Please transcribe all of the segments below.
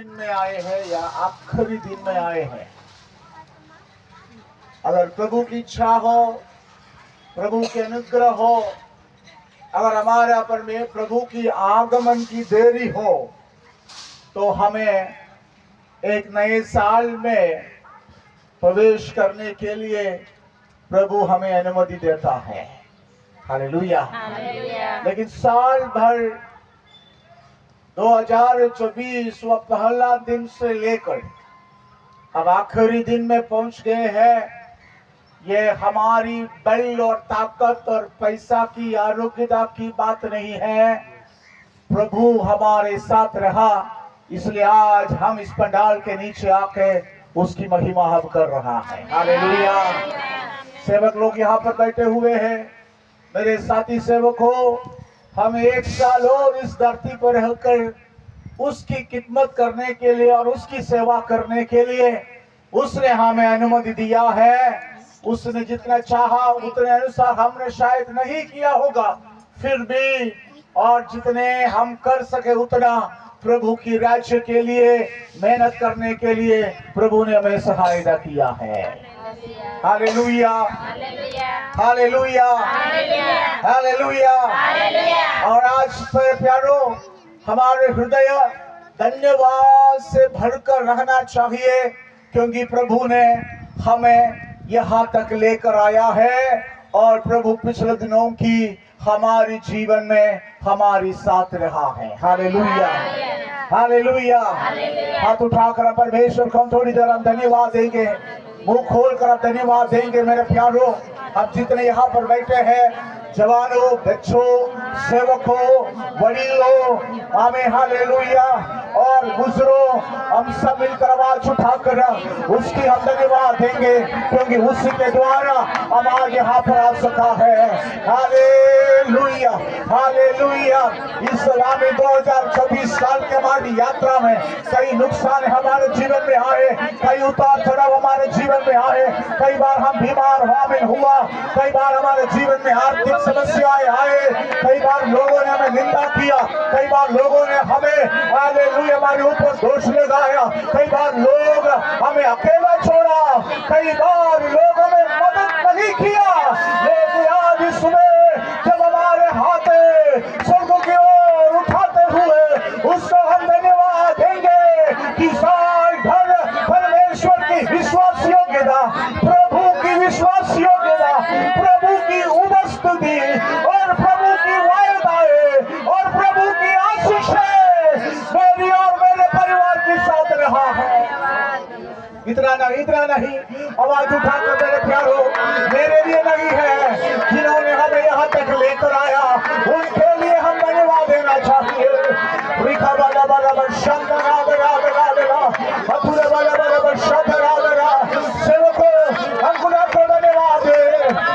दिन में आए हैं या आखिरी दिन में आए हैं, अगर प्रभु की इच्छा हो, प्रभु के अनुग्रह हो, अगर हमारे पर में प्रभु की आगमन की देरी हो, तो हमें एक नए साल में प्रवेश करने के लिए प्रभु हमें अनुमति देता है। हालेलुया। लेकिन साल भर 2024 व पहला दिन से लेकर अब आखिरी दिन में पहुंच गए हैं। ये हमारी बल और ताकत और पैसा की आरोग्यता की बात नहीं है, प्रभु हमारे साथ रहा, इसलिए आज हम इस पंडाल के नीचे आके उसकी महिमा हम कर रहा है। हालेलुया। सेवक लोग यहाँ पर बैठे हुए हैं, मेरे साथी सेवक हो, हम एक साल और इस धरती पर रहकर उसकी खिदमत करने के लिए और उसकी सेवा करने के लिए उसने हमें अनुमति दिया है। उसने जितना चाहा उतने अनुसार हमने शायद नहीं किया होगा, फिर भी और जितने हम कर सके उतना प्रभु की राज्य के लिए मेहनत करने के लिए प्रभु ने हमें सहायता किया है। Hallelujah, hallelujah, hallelujah. और आज प्यारो, हमारे हृदय धन्यवाद से भरकर रहना चाहिए, क्योंकि प्रभु ने हमें यहाँ तक लेकर आया है और प्रभु पिछले दिनों की हमारे जीवन में हमारी साथ रहा है। Hallelujah, hallelujah. हाथ उठाकर परमेश्वर को हम थोड़ी देर हम धन्यवाद देंगे, मुंह खोल कर आप धन्यवाद देंगे। मेरे प्यारो, अब जितने यहाँ पर बैठे हैं, जवानों, बच्चों, सेवकों, वडीलों, आमीन, हालेलुया, और बुजुर्गों, हम सब मिलकर आवाज उठाकर उसकी हम धन्यवाद देंगे, क्योंकि उसी के द्वारा हम आज यहाँ पर आ सका है। Hallelujah, hallelujah. इस 2024 साल के हमारी यात्रा में कई नुकसान हमारे जीवन में आए, कई उतार चढ़ाव हमारे जीवन में आए, कई बार हम बीमार हुआ, कई बार हमारे जीवन में आर्थिक समस्याएं आए, कई बार लोगों ने हमें निंदा किया, कई बार लोगों ने हमें हालेलुया हमारे ऊपर दोष लगाया, कई बार लोग हमें अकेला छोड़ा, कई बार लोग हमें मदद नहीं किया। लेकिन आज सुबह जब हमारे हाथ स्वर्ग की ओर उठाते हुए उसको हम धन्यवाद देंगे कि साल भर परमेश्वर की विश्वास योग्यता, प्रभु की विश्वास योग्यता, प्रभु की उपस्थिति और प्रभु की वायदाएं और प्रभु की आशीषें मेरी और मेरे परिवार के साथ रहा है। इतना नहीं, आवाज उठाकर मेरे प्यारो, मेरे लिए नहीं है, जिन्होंने हमें यहाँ तक लेकर आया उनके लिए हम धन्यवाद देना चाहिए। रिखा वाला बराबर शंकर मथुरा वाला बराबर शंकर सेवकों, हम खुदा को धन्यवाद दे,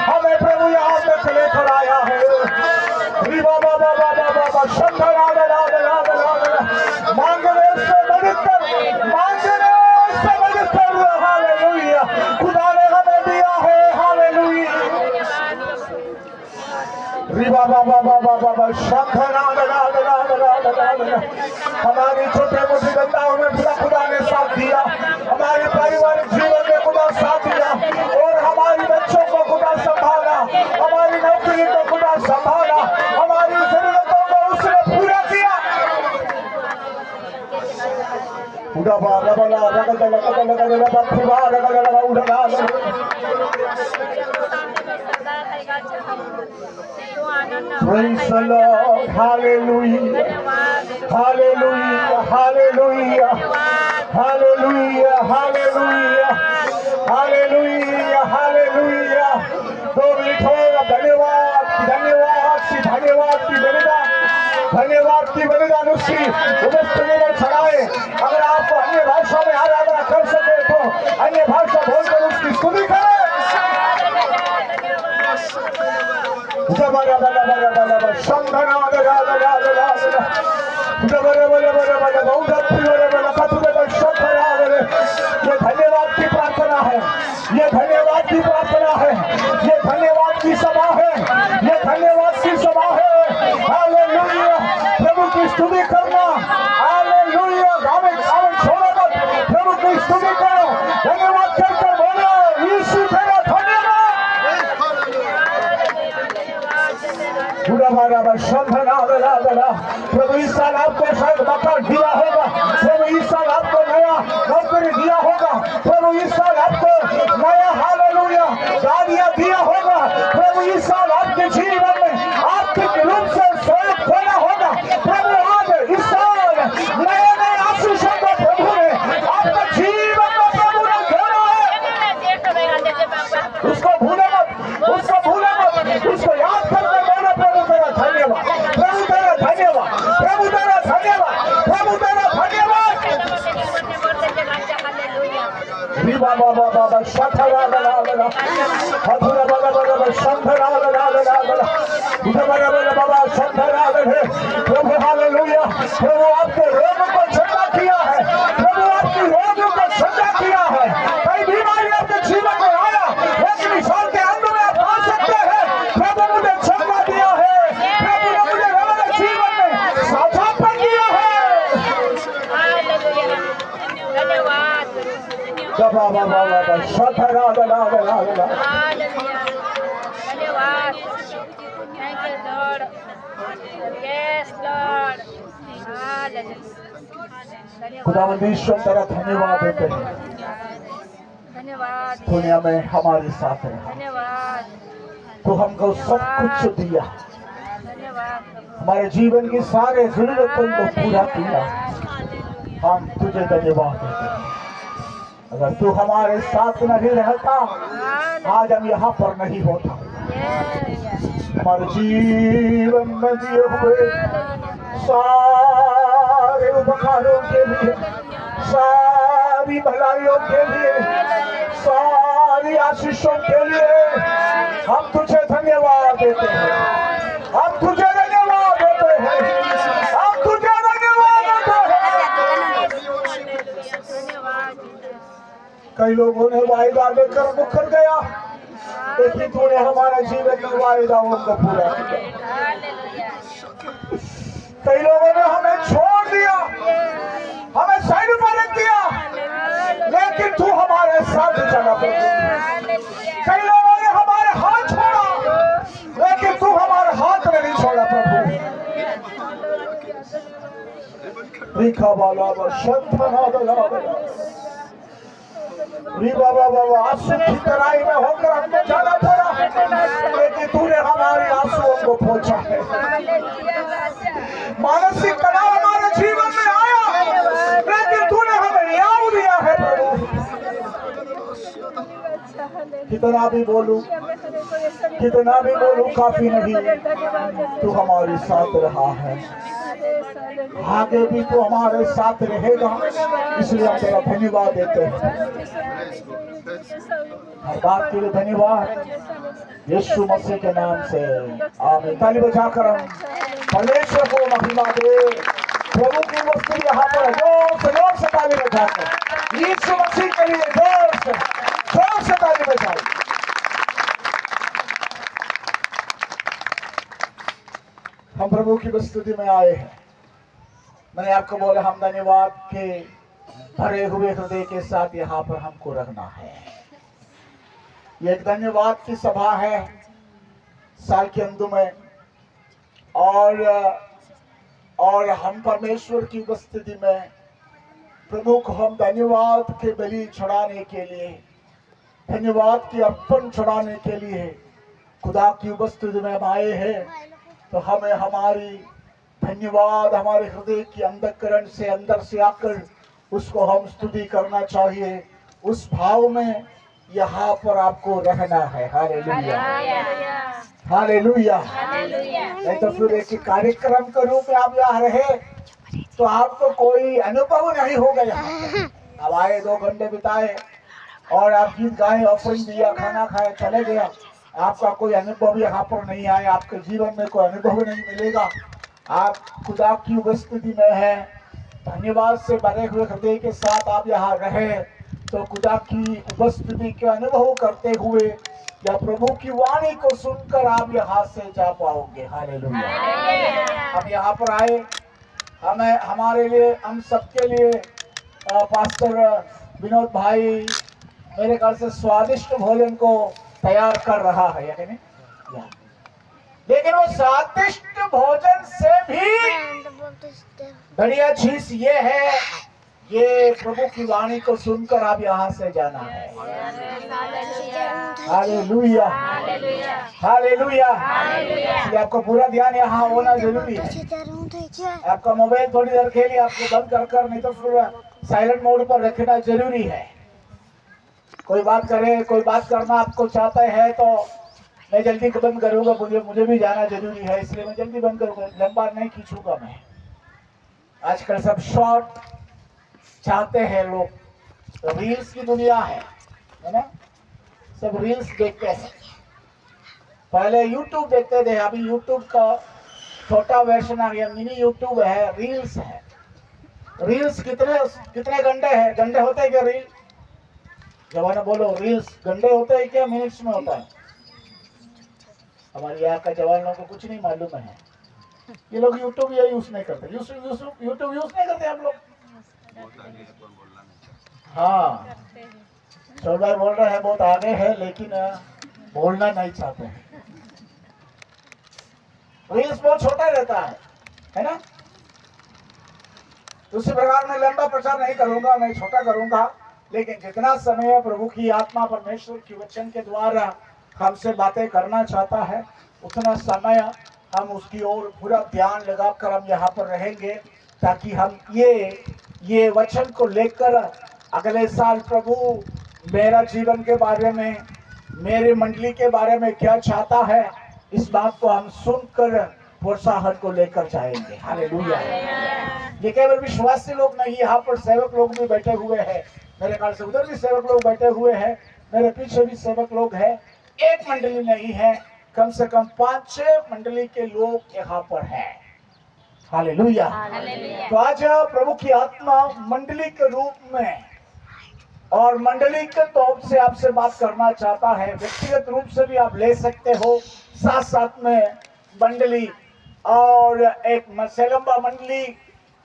हमें प्रभु यहाँ तक लेकर आया है। रिबा बाबा बाबा बाबा शंकर मांगने से मदद कर, मांगने से मदद कर। हालेलुया, खुदा ने हमें दिया है। हालेलुया, रिबा बाबा बाबा बाबा शंकर हमारी छोटे मोटी धंधाओं में खुदा ने साथ दिया, हमारे पारिवारिक जीवन में खुदा साथ दिया, और हमारी बच्चों को खुदा संभाला, हमारी नौकरी को खुदा संभाला, हमारी जरूरतों को उसने पूरा किया। Praise the Lord. Hallelujah. Hallelujah. Hallelujah. Hallelujah. Hallelujah. Hallelujah. Hallelujah. दो मिनट होगा। धन्यवाद, धन्यवाद, धन्यवाद की बलिदान, धन्यवाद की बलिदान उसकी उपस्थिति में चढ़ाए। अगर आप अन्य भाषा में आराधना कर सके तो अन्य भाषा बोलकर उसकी स्तुति करें। ये धन्यवाद की प्रार्थना है, ये धन्यवाद की प्रार्थना है, ये धन्यवाद की सभा है, ये धन्यवाद की सभा है। हालेलुया, प्रभु की स्तुति करना। हालेलुया, हमें प्रभु इस साल आपको शायद मकान दिया होगा, प्रभु इस साल आपको नया नौकरी दिया होगा, प्रभु इस साल आपको नया हालेलुया गाड़ियां दिया होगा, प्रभु इस साल आपके जीवन में आर्थिक रूप से स्वयं खोला होगा। प्रभु आज इस साल नए नए आशीषों को प्रभु ने आपका जीवन में प्रभु ने खोला है। उसको भूले मत, उसको भूले मत, उसको याद करके बोलो प्रभु तेरा धन्यवाद, प्रभु तेरा धन्यवाद, प्रभु तेरा धन्यवाद, प्रभु तेरा धन्यवाद। बाबा बाबा शठरा बला बला हथुरा बला बला शंभरा बला बला बला उधरा बला बाबा शंभरा बला। प्रभु हालेलुया, प्रभु आपके रोग को चंगा किया है, प्रभु आपकी रोगों को चंगा किया है। कई बीमारी आपके जीवन में आया, लेकिन ईश्वर के अंत में आप पा सकते हैं प्रभु मुझे चंगा दिया है, प्रभु ने मुझे हमारे जीवन में साझापन दिया है। बाबा बाबा बाबा शठरा बला बला बला। धन्यवाद, thank you Lord, yes Lord, खुदावंद ईश्वर तेरा धन्यवाद देते हैं, धन्यवाद, दुनिया में हमारे साथ है, धन्यवाद, तो हमको सब कुछ दिया, धन्यवाद, हमारे जीवन की सारे जरूरतों को पूरा किया। हम तुझे धन्यवाद देते हैं। अगर तू हमारे साथ नहीं रहता आज हम यहाँ पर नहीं होता। हमारे जीवन में दिए हुए सारे उपकारों के लिए, सारी भलाइयों के लिए, सारी आशीषों के लिए हम तुझे धन्यवाद देते हैं, हम तुझे धन्यवाद देते हैं, हम तुझे धन्यवाद देते हैं। कई लोगों ने वायदा लेकर मुकर गया, लेकिन तूने हमारे जीवन में वायदाओं को पूरा किया। कई लोगों ने हमें छोड़ दिया, हमें साइड पर रख दिया, लेकिन तू हमारे साथ चला। कई लोगों ने हमारे हाथ छोड़ा, लेकिन तू हमारे हाथ नहीं छोड़ा प्रभु। लिखा वाला शंतना बाबा आंसू की तराई में होकर हमने जाना पड़ा, लेकिन तूने हमारे आंसुओं को पोंछा है। मानसिक तनाव हमारे जीवन में आया, लेकिन तूने हमें न्याय दिया है प्रभु। कितना भी बोलूं, कितना भी बोलूं काफी नहीं, तू हमारे साथ रहा है, आगे भी तू हमारे साथ रहेगा, इसलिए हम तेरा धन्यवाद देते हैं। हर बात के लिए धन्यवाद, यीशु मसीह के नाम से आमीन। ताली बजाकर हम परमेश्वर को महिमा दे। प्रभु की वस्तु यहाँ पर जोर से ताली बजाकर यीशु मसीह के लिए जोर से ताली बजाओ। हम प्रभु की वस्तुति में आए हैं। मैंने आपको बोला हम धन्यवाद के भरे हुए हृदय के साथ यहाँ पर हमको रहना है। ये एक धन्यवाद की सभा है साल के अंत में, और हम परमेश्वर की उपस्थिति में प्रभु को हम धन्यवाद के बलि चढ़ाने के लिए, धन्यवाद की अर्पण चढ़ाने के लिए खुदा की उपस्थिति में हम आए हैं। तो हमें हमारी धन्यवाद हमारे हृदय की अंधकरण से अंदर से आकर उसको हम स्तुति करना चाहिए। उस भाव में यहाँ पर आपको रहना है। Hallelujah, hallelujah. नहीं तो फिर एक कार्यक्रम के रूप में आप यहाँ रहे तो आपको कोई अनुभव नहीं होगा। यहाँ अब आए 2 घंटे बिताए और आप गीत गाए, ऑफरिंग दिया, खाना खाए, चले गया, आपका कोई अनुभव यहाँ पर नहीं आया, आपके जीवन में कोई अनुभव नहीं मिलेगा। आप खुदा की उपस्थिति में है, धन्यवाद से भरे हुए हृदय के साथ आप यहाँ रहे तो खुदा की उपस्थिति के अनुभव करते हुए या प्रभु की वाणी को सुनकर आप यहाँ से जा पाओगे। हालेलुया। हम यहाँ पर आए, हमें हमारे लिए, हम सबके लिए पास्टर विनोद भाई मेरे ख्याल से स्वादिष्ट भोजन को तैयार कर रहा है, लेकिन वो स्वादिष्ट भोजन से भी बढ़िया चीज ये है, ये प्रभु की वाणी को सुनकर आप यहाँ से जाना है। Hallelujah, hallelujah. इसलिए आपको पूरा ध्यान यहाँ होना जरूरी है। आपका मोबाइल थोड़ी देर के लिए आपको बंद कर नहीं तो फिर साइलेंट मोड पर रखना जरूरी है। कोई बात करे, कोई बात करना आपको चाहता है तो मैं जल्दी बंद करूंगा, मुझे भी जाना जरूरी है, इसलिए मैं जल्दी बंद करूंगा, लंबा नहीं खींचूंगा मैं। आजकल सब शॉर्ट चाहते हैं लोग, तो रील्स की दुनिया है ना, सब रील्स देखते हैं। पहले यूट्यूब देखते थे, अभी यूट्यूब का छोटा वर्जन आ गया, मिनी यूट्यूब है, रील्स है। रील्स कितने घंटे है, घंटे होते हैं क्या रील? जवाना बोलो, रील्स घंटे होते हैं क्या मिनट्स में होता है? हमारे यहाँ का जवान लोगों को कुछ नहीं मालूम है। ये लोग यूट्यूब या यूज नहीं करते, यूट्यूब यूज नहीं करते आप लोग? हाँ, चौड़ भाई बोल रहे हैं बहुत आगे है, लेकिन बोलना नहीं चाहते हैं। रील्स बहुत छोटा रहता है ना? उसी प्रकार मैं लंबा प्रचार नहीं करूंगा, मैं छोटा करूंगा, लेकिन जितना समय प्रभु की आत्मा परमेश्वर की वचन के द्वारा हमसे बातें करना चाहता है, उतना समय हम उसकी ओर पूरा ध्यान लगाकर हम यहाँ पर रहेंगे, ताकि हम ये वचन को लेकर अगले साल प्रभु मेरा जीवन के बारे में, मेरी मंडली के बारे में क्या चाहता है, इस बात को हम सुनकर प्रोत्साहन को लेकर जाएंगे। हालेलुया। ये केवल विश्वासी लोग नहीं, यहाँ पर सेवक लोग भी बैठे हुए हैं, मेरे ख्याल से उधर भी सेवक लोग बैठे हुए हैं, मेरे पीछे भी सेवक लोग हैं। एक मंडली नहीं है, कम से कम 5-6 मंडली के लोग यहाँ पर हैं। हालेलुया। तो आज प्रभु की आत्मा मंडली के रूप में और मंडली के तौर से आपसे बात करना चाहता है। व्यक्तिगत रूप से भी आप ले सकते हो, साथ साथ में मंडली और एक मसेलंबा मंडली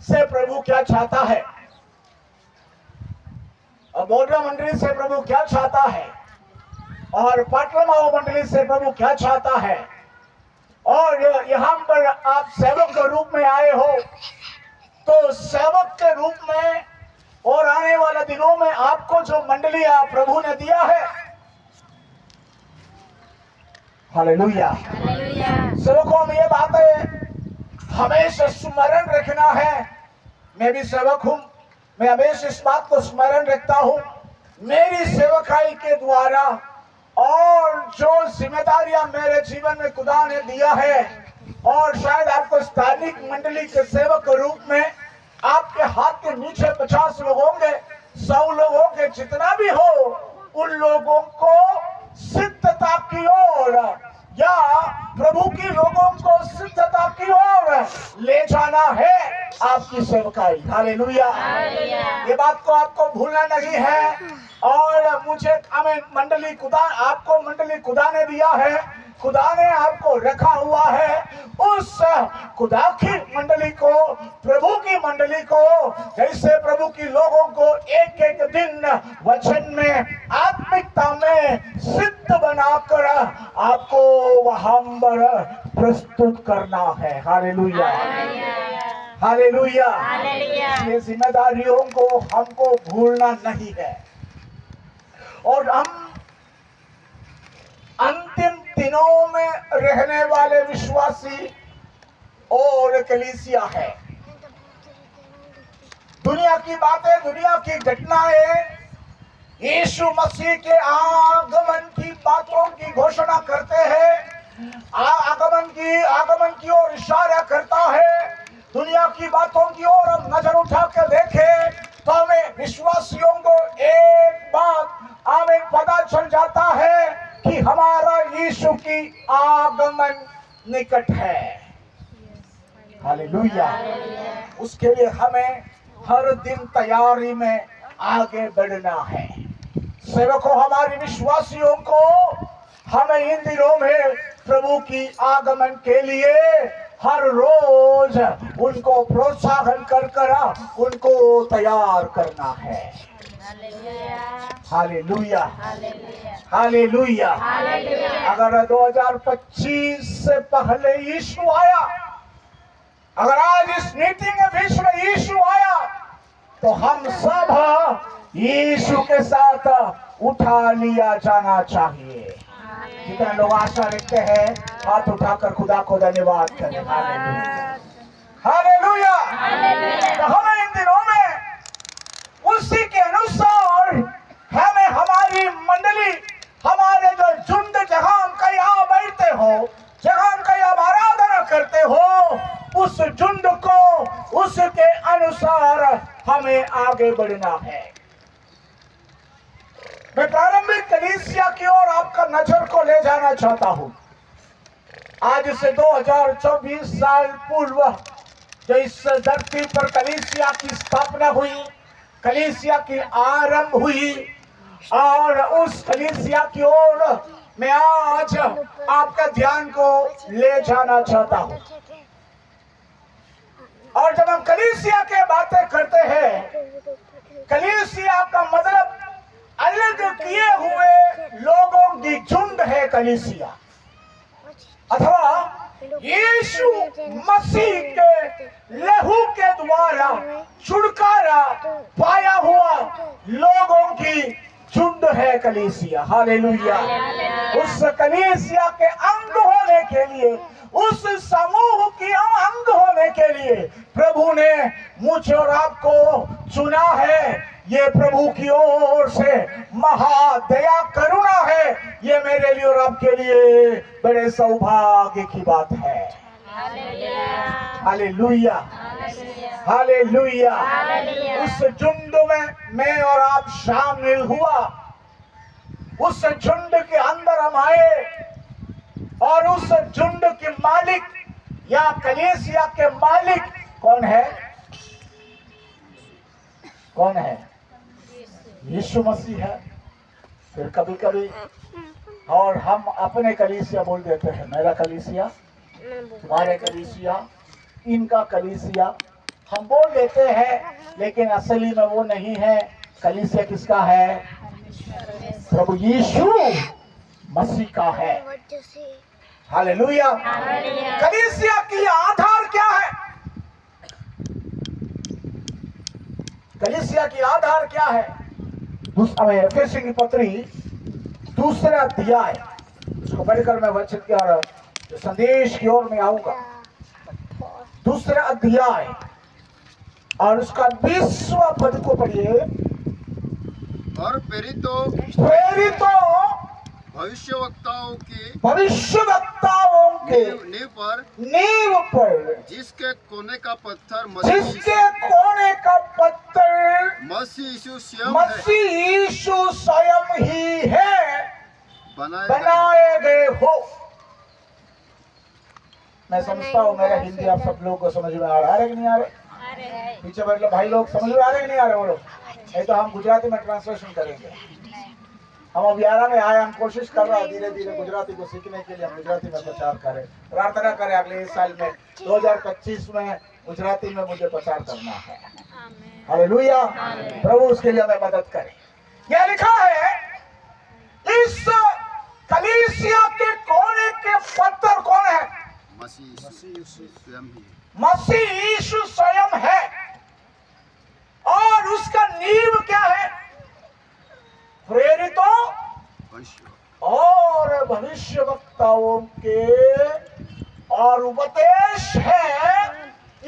से प्रभु क्या चाहता है, और बोडरा मंडली से प्रभु क्या चाहता है, और पाटलमाओ मंडली से प्रभु क्या चाहता है। और यहाँ पर आप सेवक के रूप में आए हो, तो सेवक के रूप में और आने वाले दिनों में आपको जो मंडली प्रभु ने दिया है, हालेलुया, सेवकों में ये बातें हमेशा स्मरण रखना है। मैं भी सेवक हूं, मैं हमेशा इस बात को स्मरण रखता हूं, मेरी सेवकाई के द्वारा और जो जिम्मेदारियां मेरे जीवन में खुदा ने दिया है, और शायद आपको स्थानिक मंडली के सेवक के रूप में आपके हाथ के नीचे 50 लोग होंगे, 100 लोग होंगे, जितना भी हो, उन लोगों को सिद्धता की ओर या प्रभु की लोगों को सिद्धता की ओर ले जाना है आपकी सेवकाई। हालेलुया। ये बात को आपको भूलना नहीं है। और मुझे हमें मंडली खुदा, आपको मंडली खुदा ने दिया है, खुदा ने आपको रखा हुआ है। उस खुदा की मंडली को, प्रभु की मंडली को, जैसे प्रभु की लोगों को एक एक दिन वचन में, आत्मिकता में सिद्ध बनाकर आपको वहां पर प्रस्तुत करना है। Hallelujah, hallelujah. ये जिम्मेदारियों को हमको भूलना नहीं है। और हम अंतिम दिनों में रहने वाले विश्वासी और कलीसिया है। दुनिया की बातें, दुनिया की घटनाएं यीशु मसीह के आगमन की बातों की घोषणा करते हैं, आगमन की ओर इशारा करता है। दुनिया की बातों की ओर हम नजर उठा कर देखें तो हमें विश्वासियों को एक बात हमें पता चल जाता है कि हमारा यीशु की आगमन निकट है। हालेलुया। उसके लिए हमें हर दिन तैयारी में आगे बढ़ना है। सेवकों, हमारे विश्वासियों को हमें इन दिनों में प्रभु की आगमन के लिए हर रोज उनको प्रोत्साहन कर उनको तैयार करना है। Hallelujah, hallelujah. अगर 2025 से पहले यीशु आया, अगर आज इस मीटिंग में बीच में यीशु आया, तो हम सब यीशु के साथ उठा लिया जाना चाहिए। जितने लोग आशा रखते हैं हाथ उठाकर खुदा को धन्यवाद करें। हालेलुया। तो हमें इन दिनों में उसी के अनुसार हमें हमारी मंडली, हमारे जो झुंड जहां हम कहीं यहाँ बैठते हो, जहां हम कहीं हम आराधना करते हो, उस झुंड को उसके अनुसार हमें आगे बढ़ना है। मैं प्रारंभिक कलीसिया की ओर आपका नजर को ले जाना चाहता हूं। आज से 2024 साल पूर्व जो इस धरती पर कलीसिया की स्थापना हुई, कलीसिया की आरंभ हुई, और उस कलीसिया की ओर मैं आज आपका ध्यान को ले जाना चाहता हूं। और जब हम कलीसिया के बातें करते हैं, कलीसिया का मतलब अलग किए हुए लोगों की झुंड है कलीसिया, अथवा यीशु मसीह के लहू के द्वारा छुटकारा पाया हुआ लोगों की झुंड है कलीसिया। हालेलुया। उस कलीसिया के अंग होने के लिए, उस समूह की अंग होने के लिए प्रभु ने मुझे और आपको चुना है। ये प्रभु की ओर से महादया करुणा है। ये मेरे लिए और आपके लिए बड़े सौभाग्य की बात है। Hallelujah, hallelujah. उस झुंड में मैं और आप शामिल हुआ, उस झुंड के अंदर हम आए, और उस झुंड के मालिक या कलीसिया के मालिक कौन है? कौन है? यीशु मसीह है। फिर कभी कभी और हम अपने कलीसिया बोल देते हैं, मेरा कलीसिया, तुम्हारे कलीसिया, इनका कलीसिया, हम बोल देते हैं, लेकिन असली में वो नहीं है। कलीसिया किसका है? प्रभु यीशु मसीह का है। हालेलुया। कलीसिया की आधार क्या है? कलीसिया की आधार क्या है? एफेसी की पत्री दूसरा अध्याय, उसको पढ़कर मैं वचन के संदेश की ओर में आऊंगा। दूसरा अध्याय और उसका 20वां पद को पढ़िए। और प्रेरितों भविष्यवक्ताओं के नींव पर जिसके कोने का पत्थर मसीह यीशु स्वयं ही है बनाए गए हो। मैं समझता हूँ मेरा हिंदी आप सब लोग को समझ में आ रहा है कि नहीं आ रहा? पीछे बैठ लो भाई लोग, समझ में आ रहे कि नहीं आ रहे? वो लोग नहीं तो हम गुजराती में ट्रांसलेशन करेंगे। हम अब 11 में आए, हम कोशिश कर रहे हैं धीरे धीरे गुजराती को सीखने के लिए हम गुजराती में प्रचार करें। प्रार्थना करें अगले इस साल में 2025 में गुजराती में मुझे प्रचार करना है। हालेलुया। प्रभु उसके लिए हमें मदद करे। यह लिखा है, इस कलीसिया के कोने के पत्थर कौन है? मसीह यीशु स्वयं है। और उसका नींव क्या है? प्रेरितों और भविष्यवक्ताओं के और उपदेश है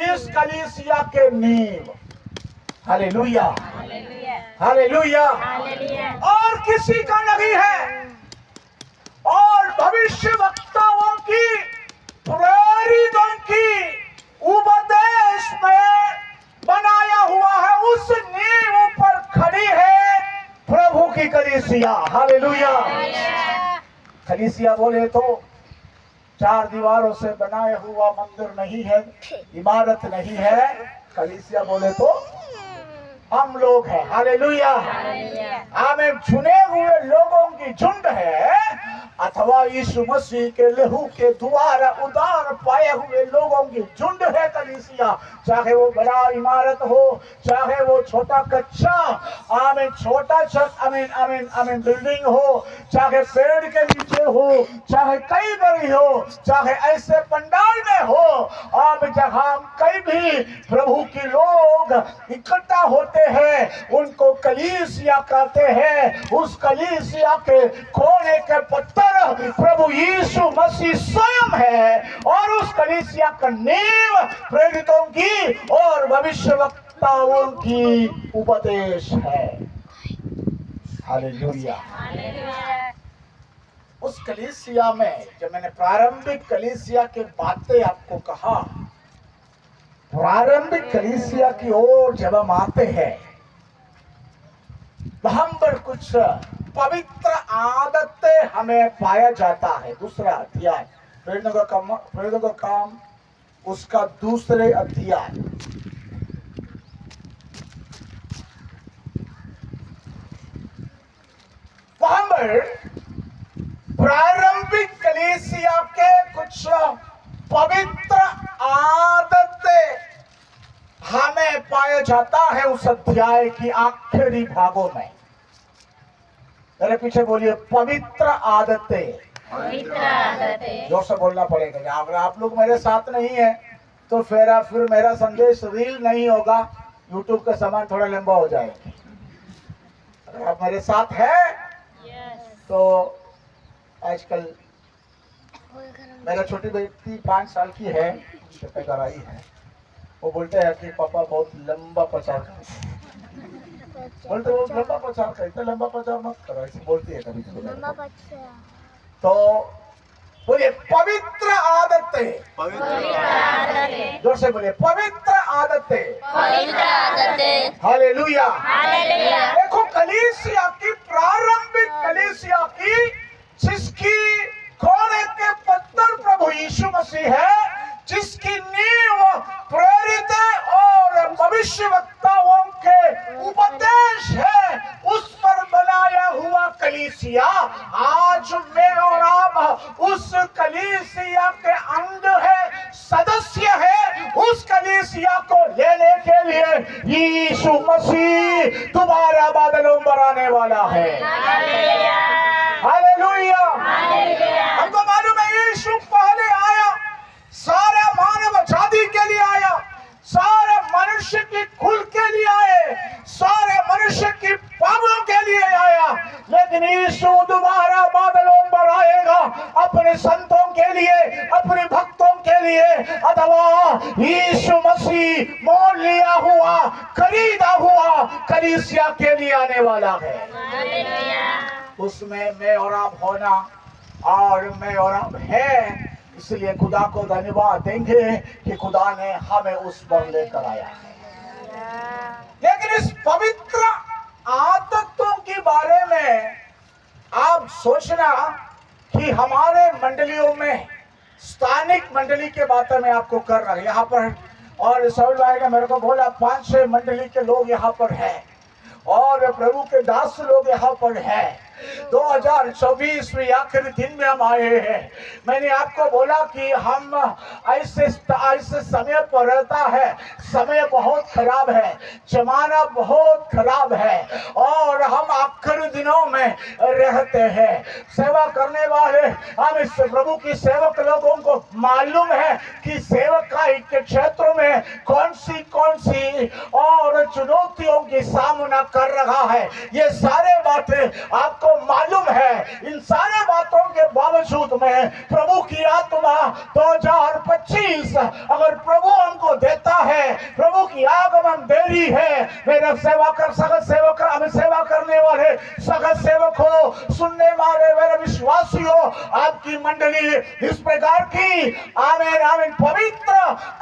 इस कलीसिया के नींव। Hallelujah, hallelujah. और किसी का नहीं है। और भविष्यवक्ताओं की, प्रेरितों की उपदेश में बनाया हुआ है, उस नींव पर खड़ी है प्रभु की कलीसिया। हालेलुया। कलीसिया बोले तो 4 दीवारों से बनाया हुआ मंदिर नहीं है, इमारत नहीं है। कलीसिया बोले तो हम लोग हैं। हालेलुया। आमीन। चुने हुए लोगों की झुंड है अथवा यीशु मसीह के लहू के द्वारा उद्धार पाए हुए लोगों की झुंड है कलीसिया। चाहे वो बड़ा इमारत हो, चाहे वो छोटा कच्चा आमीन छोटा छत आमीन आमीन आमीन बिल्डिंग हो, चाहे पेड़ के नीचे हो, चाहे कई बड़ी हो, चाहे ऐसे पंडाल में हो, अब जहां कई भी प्रभु के लोग इकट्ठा होते हैं उनको कलीसिया कहते हैं। उस कलीसिया के कोने के पत्थर प्रभु यीशु मसीह स्वयं है और उस कलीसिया का नींव प्रेरितों की और भविष्यवक्ताओं की उपदेश है। हालेलुया। उस कलीसिया में जब मैंने प्रारंभिक कलीसिया के बातें आपको कहा, प्रारंभिक कलीसिया की ओर जब हम आते हैं वहां पर कुछ पवित्र आदतें हमें पाया जाता है। दूसरा अध्याय प्रेरितों का काम उसका दूसरे अध्याय वहां पर प्रारंभिक कलीसिया के कुछ पवित्र आदतें हमें पाया जाता है उस अध्याय की आखिरी भागों में। मेरे पीछे बोलिए पवित्र आदतें। जोर से बोलना पड़ेगा। अगर आप लोग मेरे साथ नहीं है तो फिर मेरा संदेश रील नहीं होगा, यूट्यूब का सामान थोड़ा लंबा हो जाएगा। अगर आप मेरे साथ है तो आजकल मेरा छोटी बेटी 5 साल की है, कराई है। वो बोलते हैं कि पापा बहुत लंबा प्रचार करते, बोलते वो लंबा प्रचार करते, लंबा प्रचार मत करो, ऐसे बोलती है कभी कभी। तो बोलिए पवित्र आदतें। जोर से बोलिए पवित्र आदतें। हालेलुया। देखो कलीसिया की प्रारंभिक कलीसिया की जिसकी कोने के पत्थर प्रभु यीशु मसीह है, जिसकी नींव प्रेरित और भविष्यवक्ताओं के उपदेश है, उस पर बनाया हुआ कलीसिया आज मैं और आप उस कलीसिया के अंग है, सदस्य है। उस कलीसिया को लेने के लिए यीशु मसीह दोबारा बादलों पर आने वाला है। हालेलुया। हमको मालूम है यीशु पहले आया, सारे मानव जाति के लिए आया, सारे मनुष्य की कुल के लिए आए, सारे मनुष्य की पापों के लिए आया, लेकिन यीशु दोबारा बादलों पर आएगा अपने संतों के लिए, अपने भक्तों के लिए, अथवा यीशु मसीह मोल लिया हुआ, खरीदा हुआ कलीसिया के लिए आने वाला है। उसमें मैं और आप होना और मैं और आप है, इसलिए खुदा को धन्यवाद देंगे कि खुदा ने हमें उस पर लेकर आया है। लेकिन इस पवित्र आदतों के बारे में आप सोचना कि हमारे मंडलियों में स्थानिक मंडली के बातें मैं आपको कर रहा हूं यहाँ पर, और सौल भाई ने मेरे को बोला 5-6 मंडली के लोग यहाँ पर है और प्रभु के दास लोग यहाँ पर है। 2024 में आखिरी दिन में हम आए हैं। मैंने आपको बोला कि हम ऐसे समय पर रहता है, समय बहुत खराब है, जमाना बहुत खराब है और हम आखिरी दिनों में रहते हैं। सेवा करने वाले हम इस प्रभु की सेवक लोगों को मालूम है कि सेवकाई के क्षेत्रों में कौन सी और चुनौतियों की सामना कर रहा है। ये सारे बातें आपको मालूम है। इन सारे बातों के बावजूद में प्रभु की आत्मा 2025 अगर प्रभु हमको देता है, प्रभु की आगमन देरी है, मेरे सेवा कर सगत सेवक, हमें सेवा करने वाले सगत सेवक हो, सुनने वाले मेरे विश्वासियों, आपकी मंडली इस प्रकार की आमीन आमीन पवित्र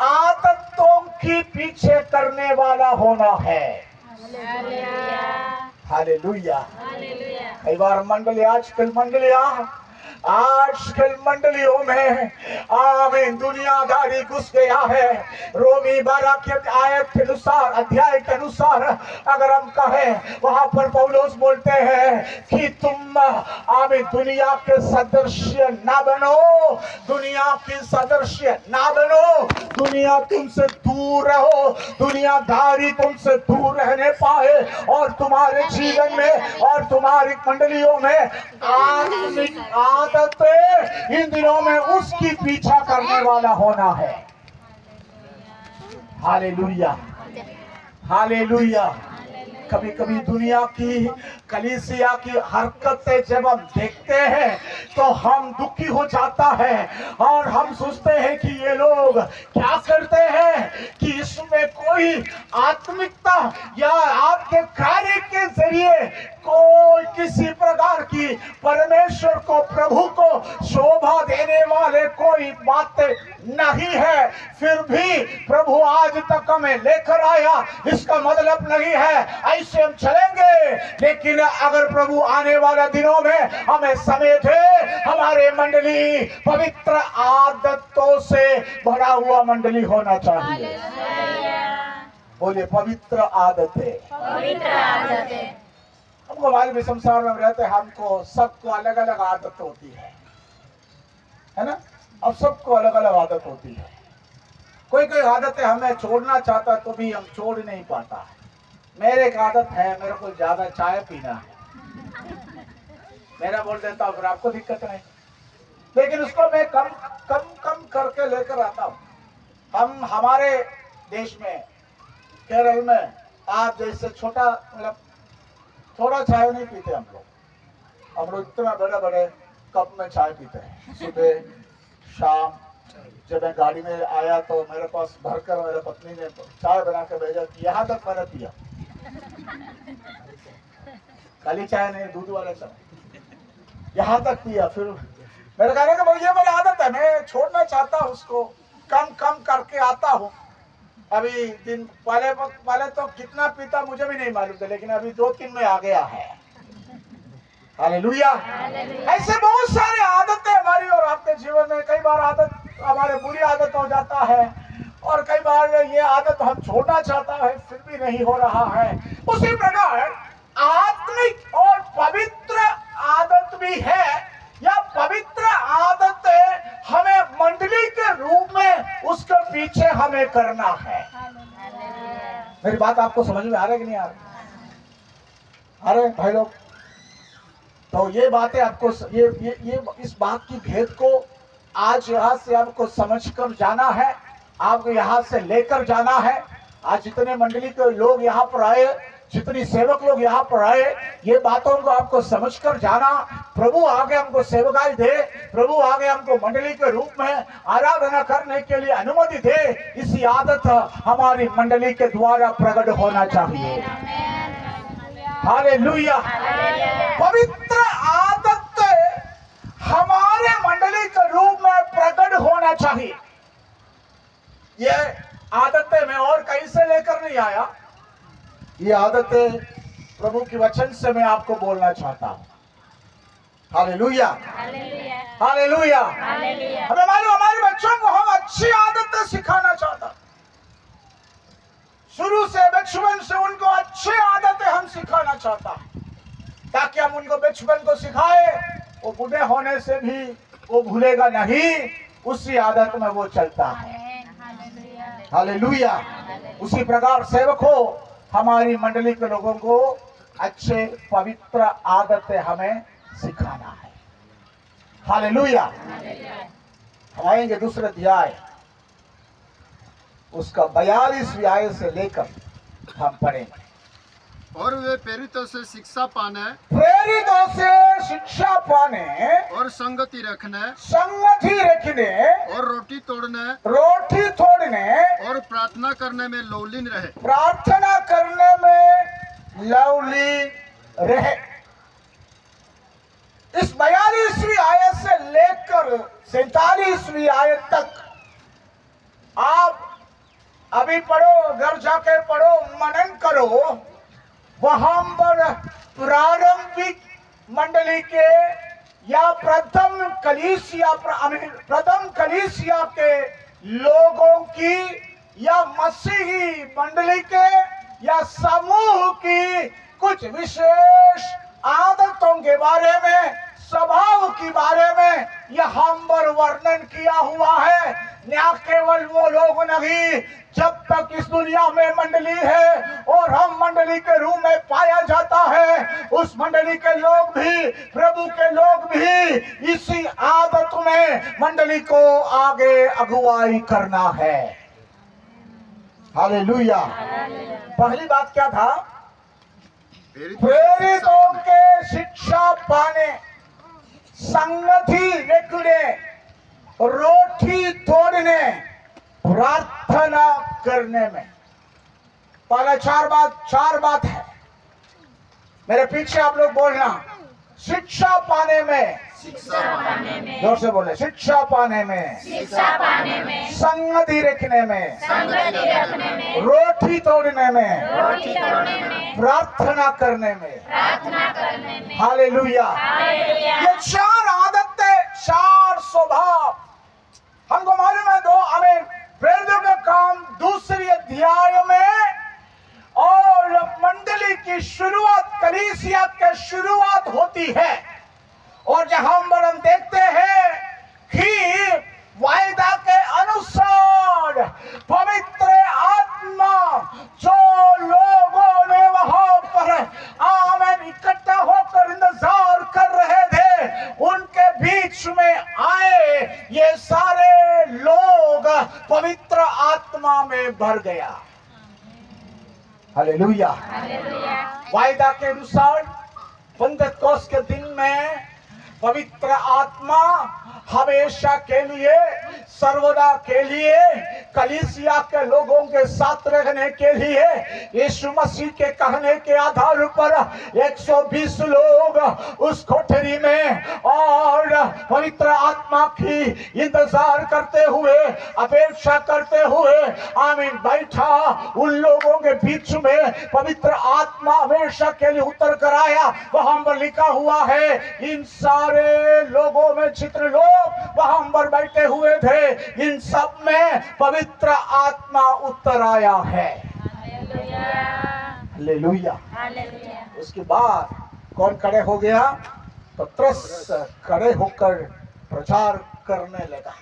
आदतों की पीछे करने वाला होना है। हालेलुया। कई बार आजकल मंडलियां आजकल मंडलियों में आमीन दुनियादारी घुस गया है। रोमी 12 के आयत के अनुसार, अध्याय के अनुसार अगर हम कहें, वहां पर पौलुस बोलते हैं कि तुम आमीन दुनिया के सदस्य ना बनो, दुनिया के सदस्य ना बनो, दुनिया तुमसे दूर रहो, दुनियादारी तुमसे दूर रहने पाए और तुम्हारे जीवन में और तुम्हारी मंडलियों में आत्मिक आदतें इन दिनों में उसकी पीछा करने वाला होना है। Hallelujah, hallelujah. कभी कभी दुनिया की कलीसिया की हरकतें जब हम देखते हैं तो हम दुखी हो जाता है और हम सोचते हैं कि ये लोग क्या करते हैं कि इसमें कोई आत्मिकता या आपके कार्य के जरिए कोई किसी प्रकार की परमेश्वर को, प्रभु को शोभा देने वाले कोई बातें नहीं है। फिर भी प्रभु आज तक हमें लेकर आया, इसका मतलब नहीं है ऐसे हम चलेंगे, लेकिन अगर प्रभु आने वाले दिनों में हमें समेटे, हमारे मंडली पवित्र आदतों से भरा हुआ मंडली होना चाहिए। बोले पवित्र आदतें। हमको हमारे भी संसार में रहते, हमको सबको अलग अलग आदत होती है ना। अब सबको अलग अलग आदत होती है। कोई कोई आदतें हमें छोड़ना चाहता तो भी हम छोड़ नहीं पाता है। मेरे एक आदत है, मेरे को ज्यादा चाय पीना है, मेरा बोल देता हूँ, फिर आपको दिक्कत नहीं, लेकिन उसको मैं कम कम कम करके लेकर आता हूँ। हम हमारे देश में केरल में आप जैसे छोटा मतलब थोड़ा चाय नहीं पीते हम लोग इतना बड़े बड़े कप में चाय पीते हैं। सुबह शाम जब मैं गाड़ी में आया तो मेरे पास भरकर मेरे पत्नी ने चाय बना के भेजा, यहाँ तक मैंने पिया, काली चाय नहीं, दूध वाला चाय, यहाँ तक पिया। फिर मेरे कहने का ये मेरी आदत है, मैं छोड़ना चाहता हूँ, उसको कम कम करके आता हूँ। अभी दिन पहले तो कितना पीता मुझे भी नहीं मालूम था, लेकिन अभी 2-3 में आ गया है। हालेलुया। ऐसे बहुत सारे आदतें हमारी और आपके जीवन में, कई बार आदत हमारे बुरी आदत हो जाता है और कई बार ये आदत हम छोड़ना चाहता है फिर भी नहीं हो रहा है। उसी प्रकार आत्मिक और पवित्र आदत भी है, या पवित्र आदतें हमें मंडली के रूप में उसके पीछे हमें करना है। मेरी बात आपको समझ में आ रहा है कि नहीं आ रहा? अरे भाई लोग, तो ये बातें आपको ये इस बात की भेद को आज यहाँ से आपको समझकर जाना है, आपको यहाँ से लेकर जाना है। आज जितने मंडली के लोग यहाँ पर आए, जितनी सेवक लोग यहाँ पर आए, ये बातों को आपको समझकर जाना। प्रभु आगे हमको सेवकाई दे, प्रभु आगे हमको मंडली के रूप में आराधना करने के लिए अनुमति दे। इसी आदत हमारी मंडली के द्वारा प्रकट होना चाहिए। हालेलुया। पवित्र आदत हमारे मंडली के रूप में प्रकट होना चाहिए। ये आदतें मैं और कहीं से लेकर नहीं आया, ये आदतें प्रभु की वचन से मैं आपको बोलना चाहता हूँ। Hallelujah, hallelujah. हमें मालूम हमारे बच्चों को हम अच्छी आदतें सिखाना चाहता, शुरू से बचपन से उनको अच्छी आदतें हम सिखाना चाहता है, ताकि हम उनको बचपन को सिखाए, वो बूढ़े होने से भी वो भूलेगा नहीं, उसी आदत में वो चलता है। हालेलुया। उसी प्रकार सेवकों, हमारी मंडली के लोगों को अच्छे पवित्र आदतें हमें सिखाना है। हालेलुया। हम आएंगे दूसरे अध्याय, उसका 42वीं आयत से लेकर हम पढ़ेंगे। और वे प्रेरितों से शिक्षा पाने, प्रेरितों से शिक्षा पाने और संगति रखने और रोटी तोड़ने और प्रार्थना करने में लवलीन रहे। प्रार्थना करने में लवलीन रहे। इस 42वीं आयत से लेकर 47वीं आयत तक आप अभी पढ़ो, घर जाके पढ़ो, मनन करो। वहां पर प्रारंभिक मंडली के या प्रथम कलीसिया के लोगों की या मसीही मंडली के या समूह की कुछ विशेष आदतों के बारे में, स्वभाव के बारे में यहाँ पर वर्णन किया हुआ है। न केवल वो लोग नहीं, जब तक इस दुनिया में मंडली है और हम मंडली के रूप में पाया जाता है, उस मंडली के लोग भी, प्रभु के लोग भी इसी आदत में मंडली को आगे अगुवाई करना है। हालेलुया। पहली बात क्या था? प्रेरितों के शिक्षा पाने, संगति रखने, रोटी तोड़ने, प्रार्थना करने में। पहला चार बात है। मेरे पीछे आप लोग बोलना, शिक्षा पाने में, जोर से बोले, शिक्षा पाने में, संगति रखने में, रोटी तोड़ने में, प्रार्थना करने में। हालेलुया। ये चार आदतें, चार स्वभाव हमको मालूम है। हमें प्रेरितों का काम दूसरी अध्याय में, और मंडली की शुरुआत, कलीसिया की शुरुआत होती है। और जहां पर हम देखते हैं कि वायदा के अनुसार पवित्र आत्मा जो लोगों ने वहां पर आमेन इकट्ठा होकर इंतजार कर रहे थे, उनके बीच में आए, ये सारे लोग पवित्र आत्मा में भर गया। हालेलुया। वायदा के अनुसार पेंटेकोस्त के दिन में पवित्र आत्मा हमेशा के लिए, सर्वदा के लिए, कलीसिया के लोगों के साथ रहने के लिए, यीशु मसीह के कहने के आधार पर 120 लोग उस कोठरी में और पवित्र आत्मा की इंतजार करते हुए, अपेक्षा करते हुए आमीन बैठा। उन लोगों के बीच में पवित्र आत्मा हमेशा के लिए उतर कर आया। वहां पर लिखा हुआ है, इन सारे लोगों में जितने लोग वहां पर बैठे हुए थे, इन सब में पवित्र आत्मा उतर आया है। हालेलुया। उसके बाद कौन खड़े हो गया? पतरस खड़े होकर प्रचार करने लगा।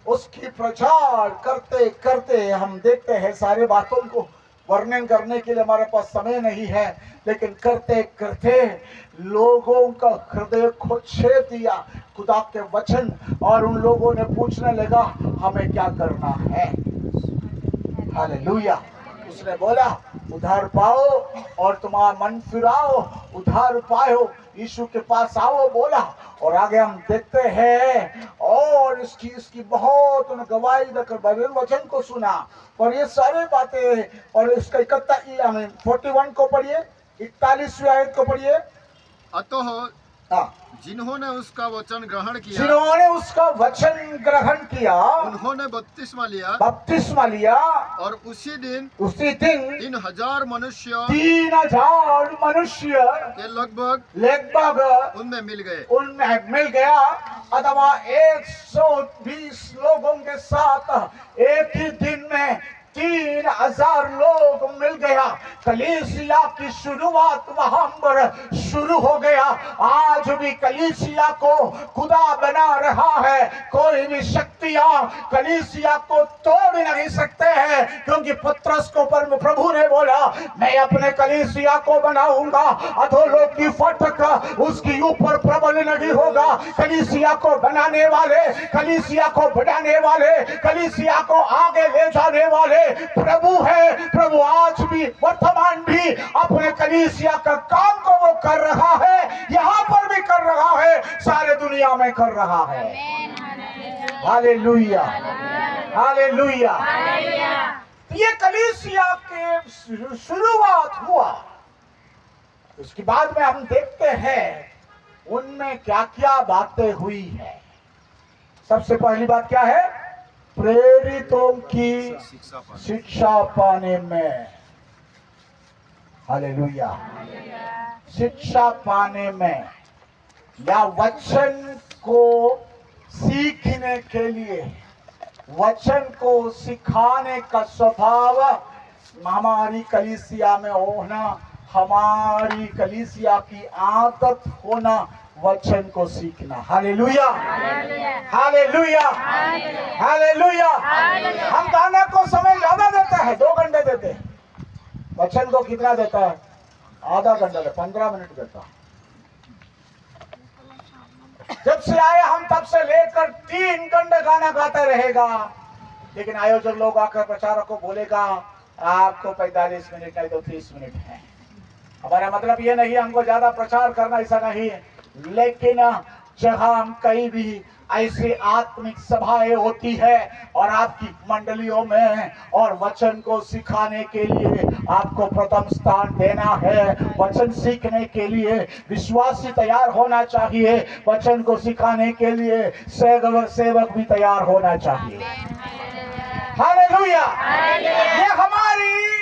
उसकी प्रचार करते करते हम देखते हैं, सारे बातों को वर्णन करने के लिए हमारे पास समय नहीं है, लेकिन करते करते लोगों का हृदय को छेद दिया खुदा के वचन, और उन लोगों ने पूछने लगा, हमें क्या करना है? हालेलुया। उसने बोला, उधार पाओ और तुम्हारा मन फिराओ, उधार पाओ, यीशु के पास आओ बोला। और आगे हम देखते हैं, और इसकी बहुत उन्हें गवाही देकर बाइबल वचन को सुना, और ये सारी बातें, और इसका 41 को पढ़िए, 41वीं आयत को पढ़िए। अतः हाँ, जिन्होंने उसका वचन ग्रहण किया, जिन्होंने उसका वचन ग्रहण किया, उन्होंने बपतिस्मा लिया, और उसी दिन 3000 मनुष्य 3000 मनुष्य के लगभग लगभग उनमें मिल गया। अथवा 120 लोगों के साथ एक ही दिन में 3000 लोग मिल गया। कलीसिया की शुरुआत वहां पर शुरू हो गया। आज भी कलीसिया को खुदा बना रहा है। कोई भी शक्तियां कलीसिया को तोड़ नहीं सकते हैं, क्योंकि पतरस को प्रभु ने बोला, मैं अपने कलीसिया को बनाऊंगा, अधोलोक की फाटक उसकी ऊपर प्रबल नहीं होगा। कलीसिया को बनाने वाले, कलीसिया को बढ़ाने वाले, कलीसिया को आगे ले जाने वाले प्रभु है। प्रभु आज भी, वर्तमान भी अपने कलीसिया का काम को वो कर रहा है, यहाँ पर भी कर रहा है, सारे दुनिया में कर रहा है। Hallelujah, hallelujah. ये कलीसिया के शुरुआत हुआ। उसके बाद में हम देखते हैं उनमें क्या क्या बातें हुई है। सबसे पहली बात क्या है? प्रेरितों की शिक्षा पाने में। हालेलुया। शिक्षा पाने में या वचन को सीखने के लिए, वचन को सिखाने का स्वभाव हमारी कलीसिया में होना, हमारी कलीसिया की आदत होना, वचन को सीखना। Hallelujah, hallelujah, hallelujah. हम गाने को समय ज्यादा देते हैं, 2 घंटे देते हैं। वचन को कितना देता है? आधा घंटा, 15 मिनट देता है। जब से आए हम तब से लेकर 3 घंटे गाना गाता रहेगा, लेकिन आयोजक लोग आकर प्रचारक को बोलेगा आपको 45 मिनट नहीं तो 30 मिनट है। हमारा मतलब ये नहीं हमको ज्यादा प्रचार करना, ऐसा नहीं है, लेकिन जहां हम कहीं भी ऐसी आत्मिक सभाएं होती है और आपकी मंडलियों में, और वचन को सिखाने के लिए आपको प्रथम स्थान देना है। वचन सीखने के लिए विश्वासी तैयार होना चाहिए, वचन को सिखाने के लिए सेवक भी तैयार होना चाहिए। हालेलुया। ये हमारी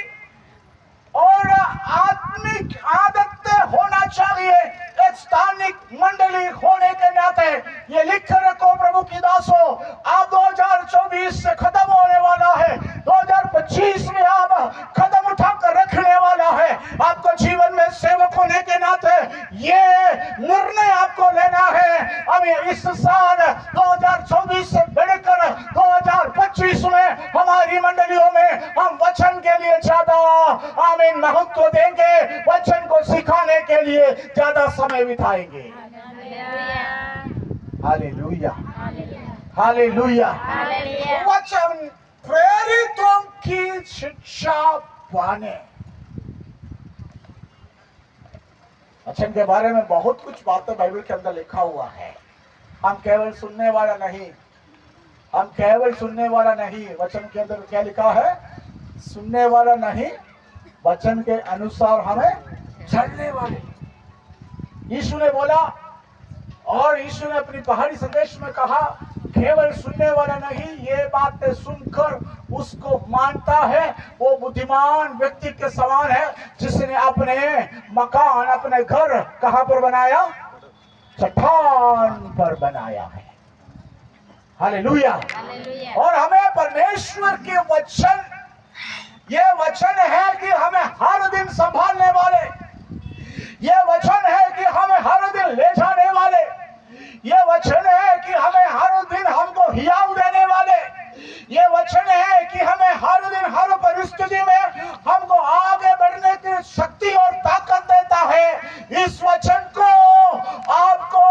और आत्मिक आदतें होना चाहिए। एक स्थानिक मंडली होने के नाते ये लिख कर रखो प्रभु की दासों, आप 2024 से खत्म होने वाला है, 2025 में आप कदम उठाकर रखने वाला है। आपको जीवन में सेवक होने के नाते ये निर्णय आपको लेना है, हमें इस साल 2024 से बढ़कर 2025 में हमारी मंडलियों में हम वचन के लिए ज्यादा आमीन महत्व देंगे, वचन को सिखाने के लिए ज्यादा समय बिताएंगे। Hallelujah, hallelujah. वचन प्रेरितों की शिक्षा पाने। वचन के बारे में बहुत कुछ बातें बाइबल के अंदर लिखा हुआ है। हम केवल सुनने वाला नहीं, हम केवल सुनने वाला नहीं, वचन के अंदर क्या लिखा है? सुनने वाला नहीं, वचन के अनुसार हमें चलने वाले। यीशु ने बोला, और यीशु ने अपनी पहाड़ी संदेश में कहा, केवल सुनने वाला नहीं, ये बातें सुनकर उसको मानता है, वो बुद्धिमान व्यक्ति के समान है जिसने अपने मकान, अपने घर कहां पर बनाया? चट्टान पर बनाया है। हालेलुया। और हमें परमेश्वर के वचन, ये वचन है कि हमें हर दिन संभालने वाले, ये वचन है कि हमें हर दिन ले जाने वाले, ये वचन है कि हमें हर दिन हमको हियाव देने वाले, ये वचन है कि हमें हर दिन हर परिस्थिति में हमको आगे बढ़ने की शक्ति और ताकत देता है। इस वचन को आपको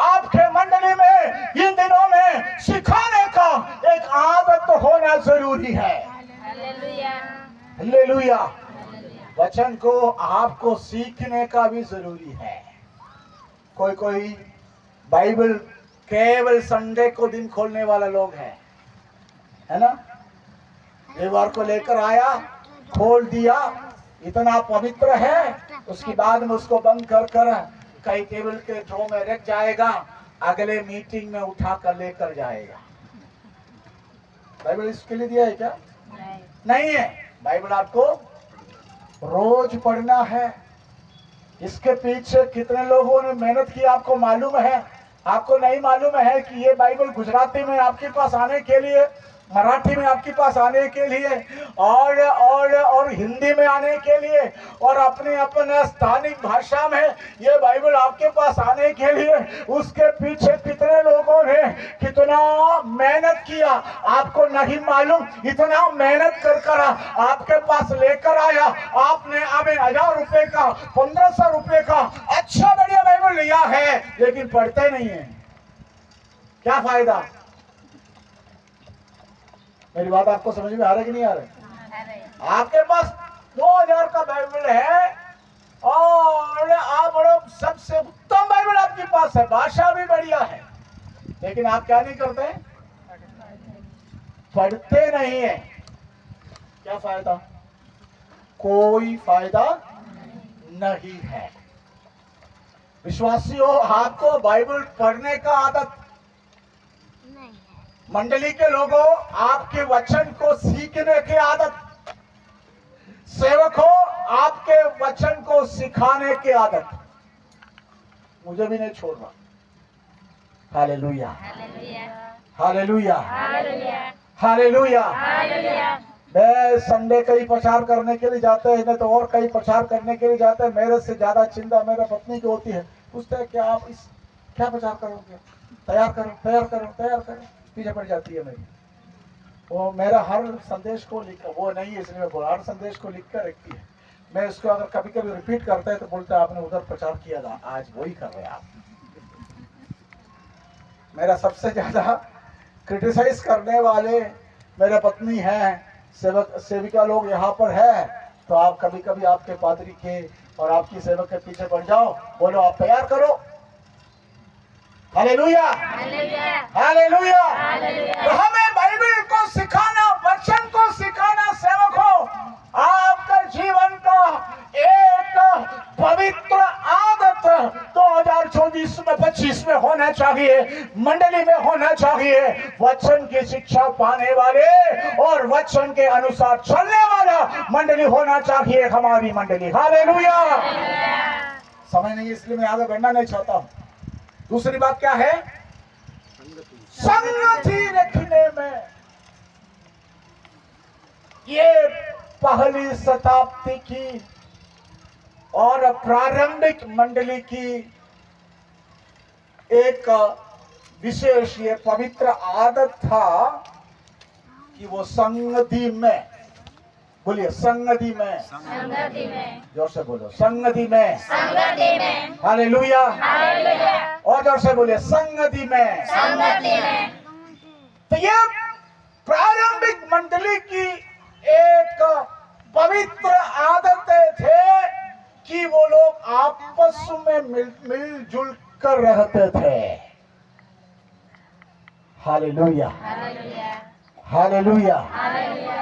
आपके मंडली में इन दिनों में सिखाने का एक आदत होना जरूरी है। हालेलुया। वचन को आपको सीखने का भी जरूरी है। कोई बाइबल केवल संडे को दिन खोलने वाला लोग है ना? रविवार को लेकर आया, खोल दिया, इतना पवित्र है, उसके बाद में उसको बंद कर कई टेबल के ड्रॉ में रख जाएगा, अगले मीटिंग में उठा कर लेकर जाएगा। बाइबल इसके लिए दिया है क्या? नहीं है। बाइबल आपको रोज पढ़ना है। इसके पीछे कितने लोगों ने मेहनत की आपको मालूम है? आपको नहीं मालूम है कि ये बाइबल गुजराती में आपके पास आने के लिए, मराठी में आपके पास आने के लिए, और हिंदी में आने के लिए, और अपने स्थानिक भाषा में ये बाइबल आपके पास आने के लिए उसके पीछे कितने लोगों ने कितना मेहनत किया आपको नहीं मालूम। इतना मेहनत कर आपके पास लेकर आया, आपने हमें 1000 रुपए का, 1500 रुपए का अच्छा बढ़िया बाइबल लिया है, लेकिन पढ़ते नहीं है। क्या फायदा? मेरी बात आपको समझ में आ रहा है कि नहीं आ रहा? आपके पास 2000 का बाइबल है और आप बड़ो सबसे उत्तम बाइबल आपके पास है, भाषा भी बढ़िया है, लेकिन आप क्या नहीं करते? पढ़ते नहीं है। क्या फायदा? कोई फायदा नहीं है। विश्वासियों, आपको बाइबल पढ़ने का आदत, मंडली के लोगों आपके वचन को सीखने की आदत, सेवकों आपके वचन को सिखाने की आदत। मुझे भी नहीं छोड़ना। Hallelujah, hallelujah hallelujah, hallelujah hallelujah. Hallelujah. मैं संडे कहीं प्रचार करने के लिए जाते हैं, नहीं तो और कहीं प्रचार करने के लिए जाते हैं। मेरे से ज्यादा चिंता मेरे पत्नी की होती है। पूछते हैं क्या आप इस क्या प्रचार करोगे, तैयार करो तैयार करो तैयार करो, पीछे पड़ जाती है मेरी। वो मेरा हर संदेश को लिख, वो नहीं है इसलिए मैं बोला, हर संदेश को लिख कर रखती है। मैं इसको अगर कभी कभी रिपीट करता है तो बोलता है आपने उधर प्रचार किया था, आज वही कर रहे हैं आप। मेरा सबसे ज्यादा क्रिटिसाइज करने वाले मेरे पत्नी हैं, सेवक सेविका लोग यहाँ पर है। तो आप कभी कभी आपके पादरी के और आपकी सेवक के पीछे पड़ जाओ, बोलो आप तैयार करो। Hallelujah, hallelujah hallelujah. हालेलुया। तो हमें बाइबल को सिखाना, वचन को सिखाना, सेवकों आपका जीवन का एक पवित्र आदत 2024 में 25 में होना चाहिए, मंडली में होना चाहिए। वचन की शिक्षा पाने वाले और वचन के अनुसार चलने वाला मंडली होना चाहिए हमारी मंडली। हालेलुया। समय नहीं इसलिए मैं आगे बढ़ना नहीं चाहता हूं। दूसरी बात क्या है? संगति रखने में। ये पहली शताब्दी की और प्रारंभिक मंडली की एक विशेष ये पवित्र आदत था कि वो संगति में, बोलिए संगति में, संगति में, जोर से बोलो संगति में, संगति में, हालेलुया, हालेलुया, और जोर से बोलिए संगति में। संगति में। तो ये प्रारंभिक मंडली की एक पवित्र आदतें थे कि वो लोग आपस में मिलजुल कर रहते थे। Hallelujah, hallelujah, hallelujah, hallelujah,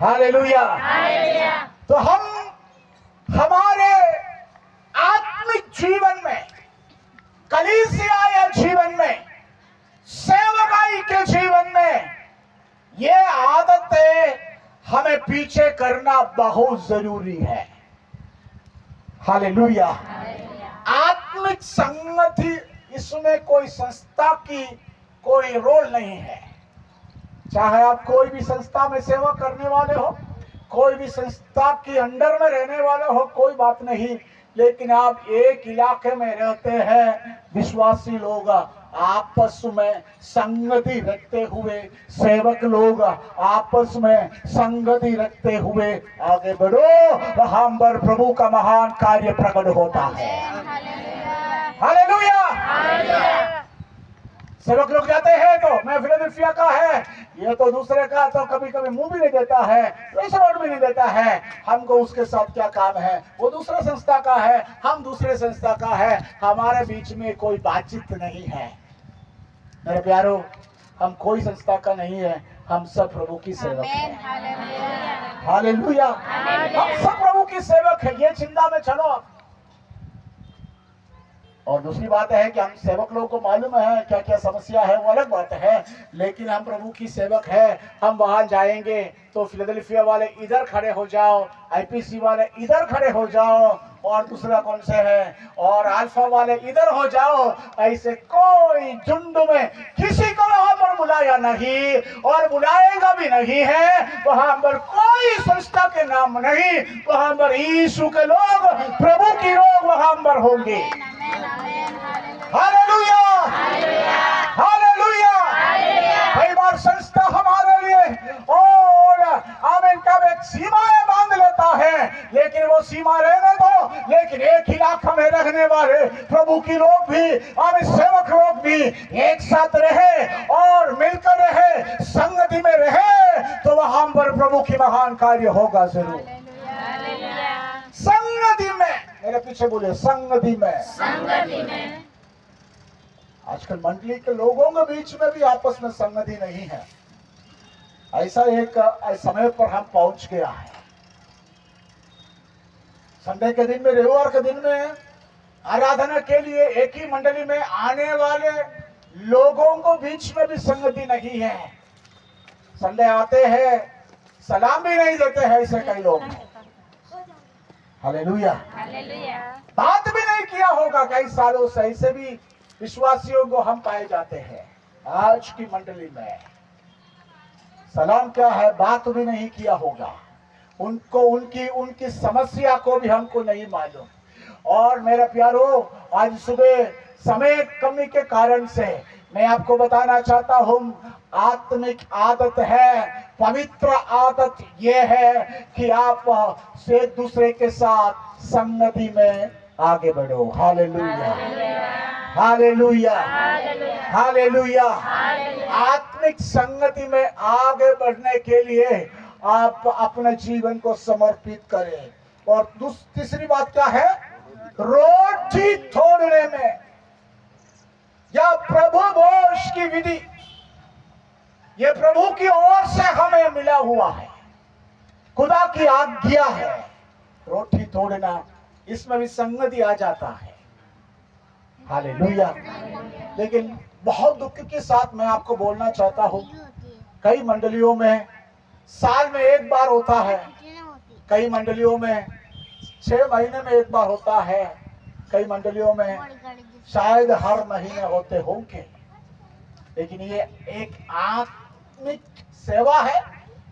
hallelujah. Hallelujah. तो हम हमारे आत्मिक जीवन में, कलीसिया या जीवन में, सेवकाई के जीवन में ये आदतें हमें पीछे करना बहुत जरूरी है। हालेलुया। आत्मिक संगति, इसमें कोई संस्था की कोई रोल नहीं है। चाहे आप कोई भी संस्था में सेवा करने वाले हो, कोई भी संस्था के अंडर में रहने वाले हो, कोई बात नहीं। लेकिन आप एक इलाके में रहते हैं, विश्वासी लोग आपस में संगति रखते हुए, सेवक लोग आपस में संगति रखते हुए आगे बढ़ो, वहां पर प्रभु का महान कार्य प्रकट होता है। हालेलुया। हालेलुया। सेवक लोग जाते हैं तो मैं फिलाडेल्फिया का है, ये तो दूसरे का, तो कभी कभी मुंह भी नहीं देता है, रिश्वत भी नहीं देता है। हमको उसके साथ क्या काम है? वो दूसरे संस्था का है, हम दूसरे संस्था का है, हमारे बीच में कोई बातचीत नहीं है। मेरे प्यारो, हम कोई संस्था का नहीं है, हम सब प्रभु की सेवक हैं। हालेलुया। हम सब प्रभु की सेवक है, ये चिंता में चलो आप। और दूसरी बात है कि हम सेवक लोगों को मालूम है क्या क्या समस्या है, वो अलग बात है। लेकिन हम प्रभु की सेवक है, हम वहां जाएंगे तो फिलाडेल्फिया वाले इधर खड़े हो जाओ, आईपीसी वाले इधर खड़े हो जाओ, और दूसरा कौन से है, और अल्फा वाले इधर हो जाओ। ऐसे कोई झुंड में किसी को वहां पर बुलाया नहीं और बुलाएगा भी नहीं है। वहां पर कोई संस्था के नाम नहीं, वहां पर यीशु के लोग, प्रभु की लोग वहां पर होंगे। Hallelujah, hallelujah. कई बार संस्था हमारे लिए और आमीन का एक सीमाएं बांध लेता है, लेकिन वो सीमा रहने दो। लेकिन एक इलाका में रहने वाले प्रभु की लोग भी, आमीन सेवक लोग भी एक साथ रहे और मिलकर रहे, संगति में रहे, तो वहां पर प्रभु की महान कार्य होगा जरूर। संगति में, मेरे पीछे बोले संगति में, संगति में। आजकल मंडली के लोगों के बीच में भी आपस में संगति नहीं है। ऐसा एक समय पर हम पहुंच गया है। संडे के दिन में, रविवार के दिन में आराधना के लिए एक ही मंडली में आने वाले लोगों को बीच में भी संगति नहीं है। संडे आते हैं, सलाम भी नहीं देते हैं ऐसे कई लोग। हालेलुया। हालेलुया। बात भी नहीं नहीं किया होगा कई सालों से, ऐसे भी विश्वासियों को हम पाए जाते हैं आज की मंडली में। सलाम क्या है बात भी नहीं किया होगा, उनको उनकी उनकी समस्या को भी हमको नहीं मालूम। और मेरे प्यारो, आज सुबह समय कमी के कारण से मैं आपको बताना चाहता हूँ, आत्मिक आदत है, पवित्र आदत ये है कि आप एक दूसरे के साथ संगति में आगे बढ़ो। Hallelujah, hallelujah, hallelujah. आत्मिक संगति में आगे बढ़ने के लिए आप अपने जीवन को समर्पित करें। और तीसरी बात क्या है? रोटी तोड़ने में या प्रभु भोज की विधि, ये प्रभु की ओर से हमें मिला हुआ है, खुदा की आज्ञा है। रोटी तोड़ना, इसमें भी संगति आ जाता है। हालेलुया। लेकिन बहुत दुख के साथ मैं आपको बोलना चाहता हूं, कई मंडलियों में साल में एक बार होता है, कई मंडलियों में 6 महीने में एक बार होता है, कई मंडलियों में शायद हर महीने होते होंगे। लेकिन ये एक आत्मिक सेवा है,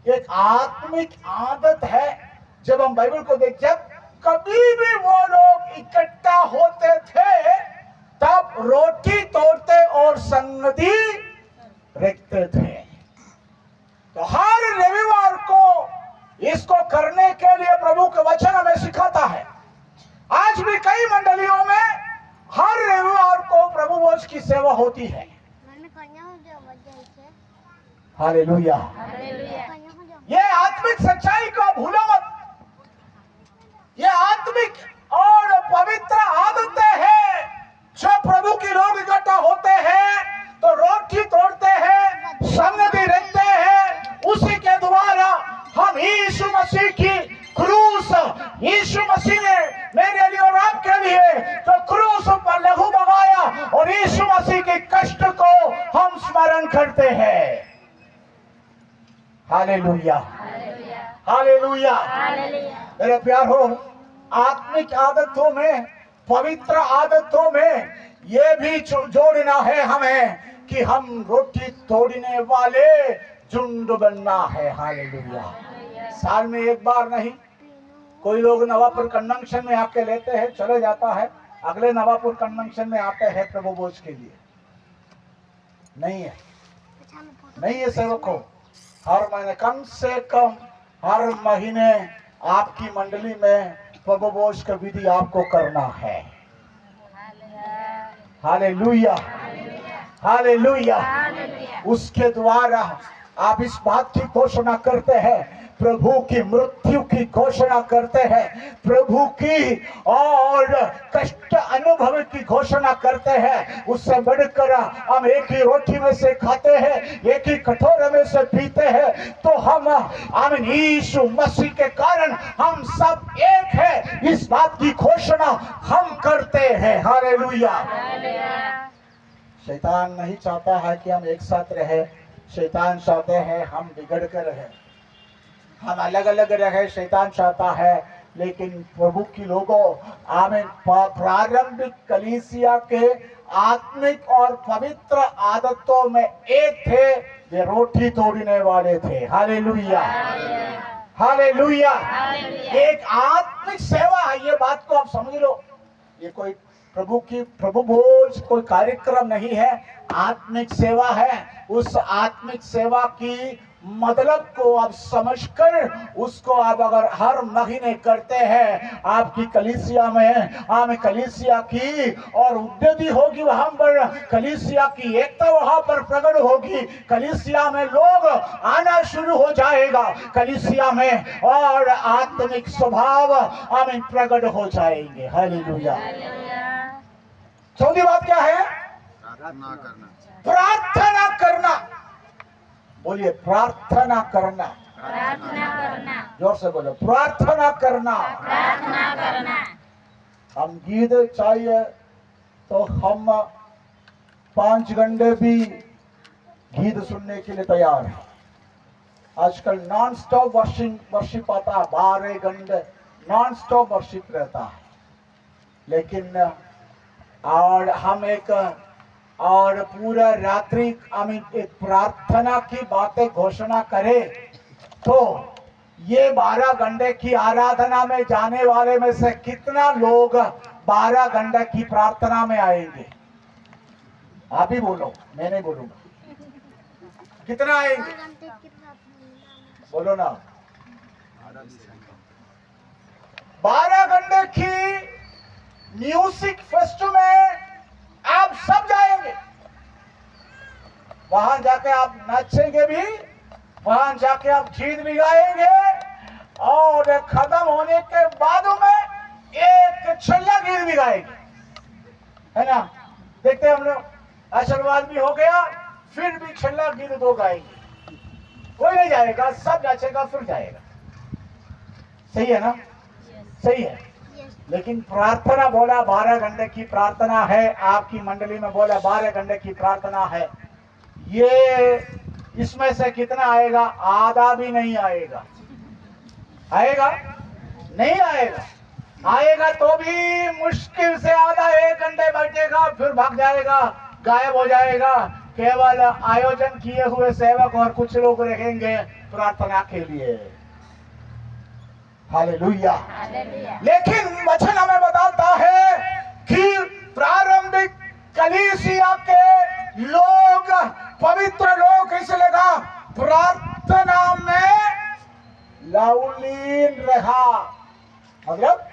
एक आत्मिक आदत है। जब हम बाइबल को देख, जब कभी भी वो लोग इकट्ठा होते थे तब रोटी तोड़ते और संगति रखते थे। तो हर रविवार को इसको करने के लिए प्रभु का वचन हमें सिखाता है। आज भी कई मंडलियों में हर रविवार को प्रभु भोज की सेवा होती है। हालेलुया। ये आत्मिक सच्चाई को भूलो मत। ये आत्मिक और पवित्र आदतें हैं। जो प्रभु के लोग इकट्ठा होते हैं तो रोटी तोड़ते हैं, संगति रखते हैं, उसी के द्वारा हम यीशु मसीह की क्रूस, यीशु मसीह ने मेरे लिए और आपके लिए तो क्रूस पर लहू बहाया और यीशु मसीह के कष्ट को हम स्मरण करते हैं। Hallelujah, hallelujah. मेरे प्यार हो, आत्मिक आदतों में, पवित्र आदतों में ये भी जोड़ना है हमें कि हम रोटी तोड़ने वाले झुंड बनना है। हालेलुया। साल में एक बार नहीं, कोई लोग नवापुर कन्वेंशन में आके लेते हैं, चले जाता है, अगले नवापुर कन्वेंशन में आते हैं प्रभु भोज के लिए। नहीं है, नहीं है सेवकों। हर महीने, कम से कम हर महीने आपकी मंडली में प्रभु भोज का विधि आपको करना है। Hallelujah, hallelujah. उसके द्वारा आप इस बात की घोषणा करते हैं, प्रभु की मृत्यु की घोषणा करते हैं, प्रभु की और कष्ट अनुभव की घोषणा करते हैं। उससे बढ़कर हम एक ही रोटी में से खाते हैं, एक ही कटोरे में से पीते हैं। तो हम आमीन, यीशु मसीह के कारण हम सब एक है, इस बात की घोषणा हम करते हैं। हालेलुया। शैतान नहीं चाहता है कि हम एक साथ रहे, शैतान चाहते हैं हम बिगड़ कर रहे, हम अलग अलग रहे, शैतान चाहता है। लेकिन प्रभु की लोगों, आमीन, प्रारंभिक कलीसिया के आत्मिक और पवित्र आदतों में एक थे, वे रोटी तोड़ने वाले थे। Hallelujah, hallelujah. एक आत्मिक सेवा है, ये बात को आप समझ लो। ये कोई प्रभु भोज कोई कार्यक्रम नहीं है, आत्मिक सेवा है। उस आत्मिक सेवा की मतलब को आप समझकर उसको आप अगर हर महीने करते हैं, आपकी कलीसिया में आम कलीसिया की और उन्नति होगी, वहां पर कलीसिया की एकता वहां पर प्रकट होगी, कलीसिया में लोग आना शुरू हो जाएगा, कलीसिया में और आत्मिक स्वभाव आमीन प्रकट हो जाएंगे। हालेलुया। चौथी बात क्या है? प्रार्थना करना, प्रार्थना करना। बोलिए, प्रार्थना करना। प्रार्थना करना, जोर से बोलो, प्रार्थना करना। प्रार्थना करना। हम गीत चाहिए तो हम 5 घंटे भी गीत सुनने के लिए तैयार हैं। आजकल नॉन स्टॉप वर्शिप आता है, 12 घंटे नॉन स्टॉप वर्शिप रहता है। लेकिन और हम एक और पूरा रात्रि हम एक प्रार्थना की बातें घोषणा करें तो ये 12 घंटे की आराधना में जाने वाले में से कितना लोग 12 घंटे की प्रार्थना में आएंगे? आप ही बोलो, मैं नहीं बोलूंगा। कितना आएंगे बोलो ना। 12 घंटे की म्यूजिक फेस्ट में आप सब जाएंगे। वहां जाके आप नाचेंगे भी, वहां जाके आप गीत भी गाएंगे और खत्म होने के बाद में एक छल्ला गीत भी गाएंगे, है ना? देखते हम लोग आशीर्वाद भी हो गया, फिर भी छल्ला गीत 2 गाएंगे। कोई नहीं जाएगा, सब नाचेगा फिर जाएगा। सही है ना? सही है। लेकिन प्रार्थना बोला 12 घंटे की प्रार्थना है, आपकी मंडली में बोला 12 घंटे की प्रार्थना है। ये इसमें से कितना आएगा? आधा भी नहीं आएगा। आएगा? नहीं आएगा। आएगा तो भी मुश्किल से आधा 1 घंटे बैठेगा, फिर भाग जाएगा, गायब हो जाएगा। केवल आयोजन किए हुए सेवक और कुछ लोग रहेंगे प्रार्थना के लिए। हालेलुया। लेकिन वचन हमें बताता है कि प्रारंभिक कलीसिया के लोग, पवित्र लोग, इसलिए प्रार्थना में लवलीन रहा। मतलब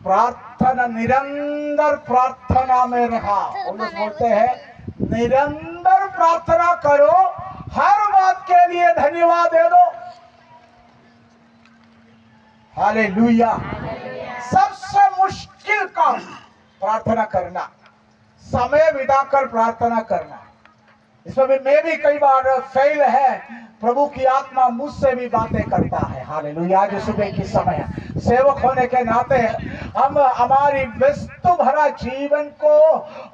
प्रार्थना, निरंतर प्रार्थना में रहा। उन्होंने बोलते हैं निरंतर प्रार्थना करो, हर बात के लिए धन्यवाद दे दो। हालेलुया। सबसे मुश्किल काम प्रार्थना करना, समय बिताकर प्रार्थना करना। इसमें भी मैं भी कई बार फेल है। प्रभु की आत्मा मुझसे भी बातें करता है। हालेलुया। आज सुबह की समय सेवक होने के नाते हम हमारी व्यस्त भरा जीवन को,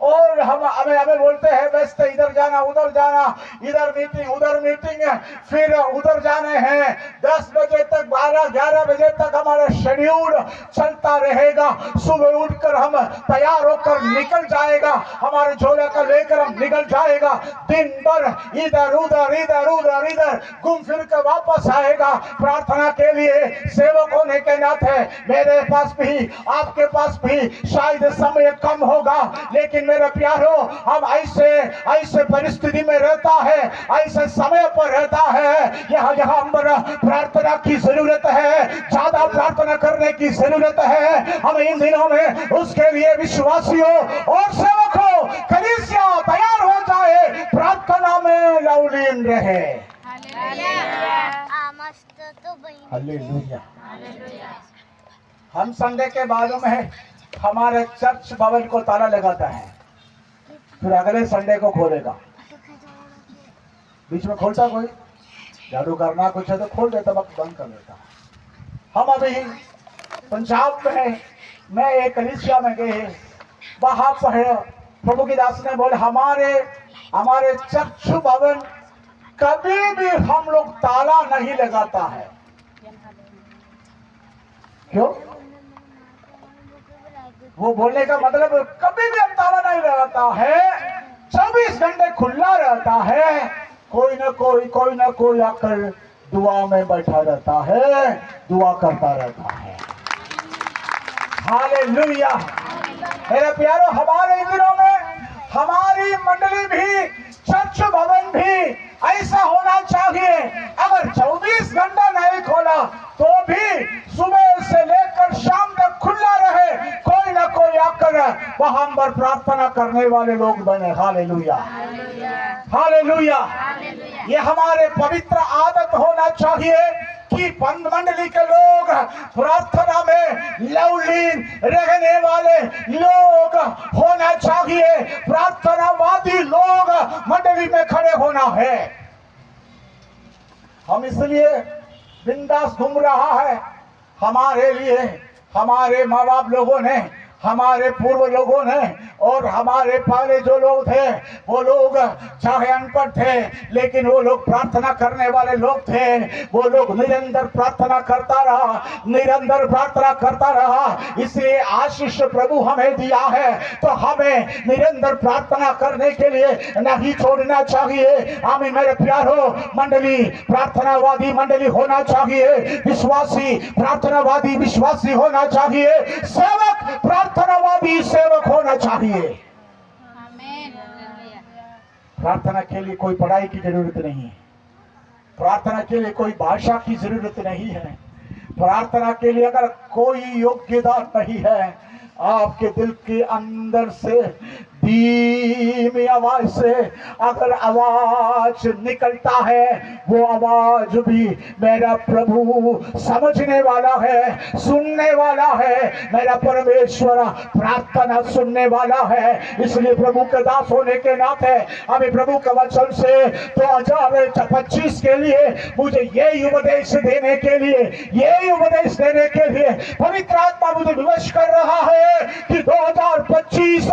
और हम हमें बोलते हैं व्यस्त, इधर जाना उधर जाना, इधर मीटिंग उधर मीटिंग, फिर उधर जाने हैं। 10 बजे तक 12-11 बजे तक हमारा शेड्यूल चलता रहेगा। सुबह उठकर हम तैयार होकर निकल जाएगा, हमारे झोले का लेकर हम निकल जाएगा। दिन भर इधर उधर इधर उधर इधर घूम फिर कर वापस आएगा प्रार्थना के लिए। सेवक होने के नाते मेरे पास भी, आपके पास भी शायद समय कम होगा, लेकिन मेरे प्यारो, हम ऐसे परिस्थिति में रहता है, ऐसे समय पर रहता है। यहाँ प्रार्थना की जरूरत है, ज्यादा प्रार्थना करने की जरूरत है। हम इन दिनों में उसके लिए विश्वासियों और सेवकों, कलीसिया तैयार हो जाए, प्रार्थना में लवलीन रहे। हालेलुया। हम संडे के बाद में हमारे चर्च भवन को ताला लगाता है, फिर अगले संडे को खोलेगा। बीच में खोलता कोई, झाड़ू करना कुछ है तो खोल देता, वक्त बंद कर देता। हम अभी पंजाब में, मैं एक कलीसिया में गए, वहां पर प्रभु की दास ने बोले हमारे चर्च भवन कभी भी हम लोग ताला नहीं लगाता है। क्यों? वो बोलने का मतलब कभी भी हम ताला नहीं लगाता है, 24 घंटे खुला रहता है। कोई ना कोई आकर दुआ में बैठा रहता है, दुआ करता रहता है। हालेलुया। मेरे प्यारो, हमारे इन दिनों में हमारी मंडली भी, चर्च भवन भी ऐसा होना चाहिए। अगर 24 घंटा नहीं खोला तो भी सुबह से लेकर शाम तक खुला रहे, कोई ना कोई आकर वहां पर प्रार्थना करने वाले लोग बने। हालेलुया। हालेलुया। ये हमारे पवित्र आदत होना चाहिए कि मंडली के लोग प्रार्थना में लवलीन रहने वाले लोग होना चाहिए। प्रार्थनावादी लोग मंडली में खड़े होना है। हम इसलिए बिंदास घूम रहा है, हमारे लिए हमारे माँ बाप लोगों ने हमारे पूर्व लोगों ने और हमारे पहले जो लोग थे वो लोग चाहे अनपढ़ थे लेकिन वो लोग प्रार्थना करने वाले लोग थे। वो लोग निरंतर प्रार्थना करता रहा, निरंतर प्रार्थना करता रहा। इसलिए आशीष प्रभु हमें दिया है तो हमें निरंतर प्रार्थना करने के लिए नहीं छोड़ना चाहिए। आमीन मेरे प्यारो मंडली, प्रार्थनावादी मंडली होना चाहिए, विश्वासी प्रार्थनावादी विश्वासी होना चाहिए, सेवक प्रार्थनावादी सेवक होना चाहिए। आमीन। प्रार्थना के लिए कोई पढ़ाई की जरूरत नहीं है, प्रार्थना के लिए कोई भाषा की जरूरत नहीं है, प्रार्थना के लिए अगर कोई योग्यता नहीं है, आपके दिल के अंदर से धीमी आवाज से अगर आवाज निकलता है, वो आवाज भी मेरा प्रभु समझने वाला है, सुनने वाला है। मेरा परमेश्वर प्रार्थना सुनने वाला है। इसलिए प्रभु के दास होने के नाते हमें प्रभु के वचन से 2025 के लिए मुझे यही उपदेश देने के लिए, यही उपदेश देने के लिए पवित्र आत्मा मुझे विवश कर रहा है कि 2025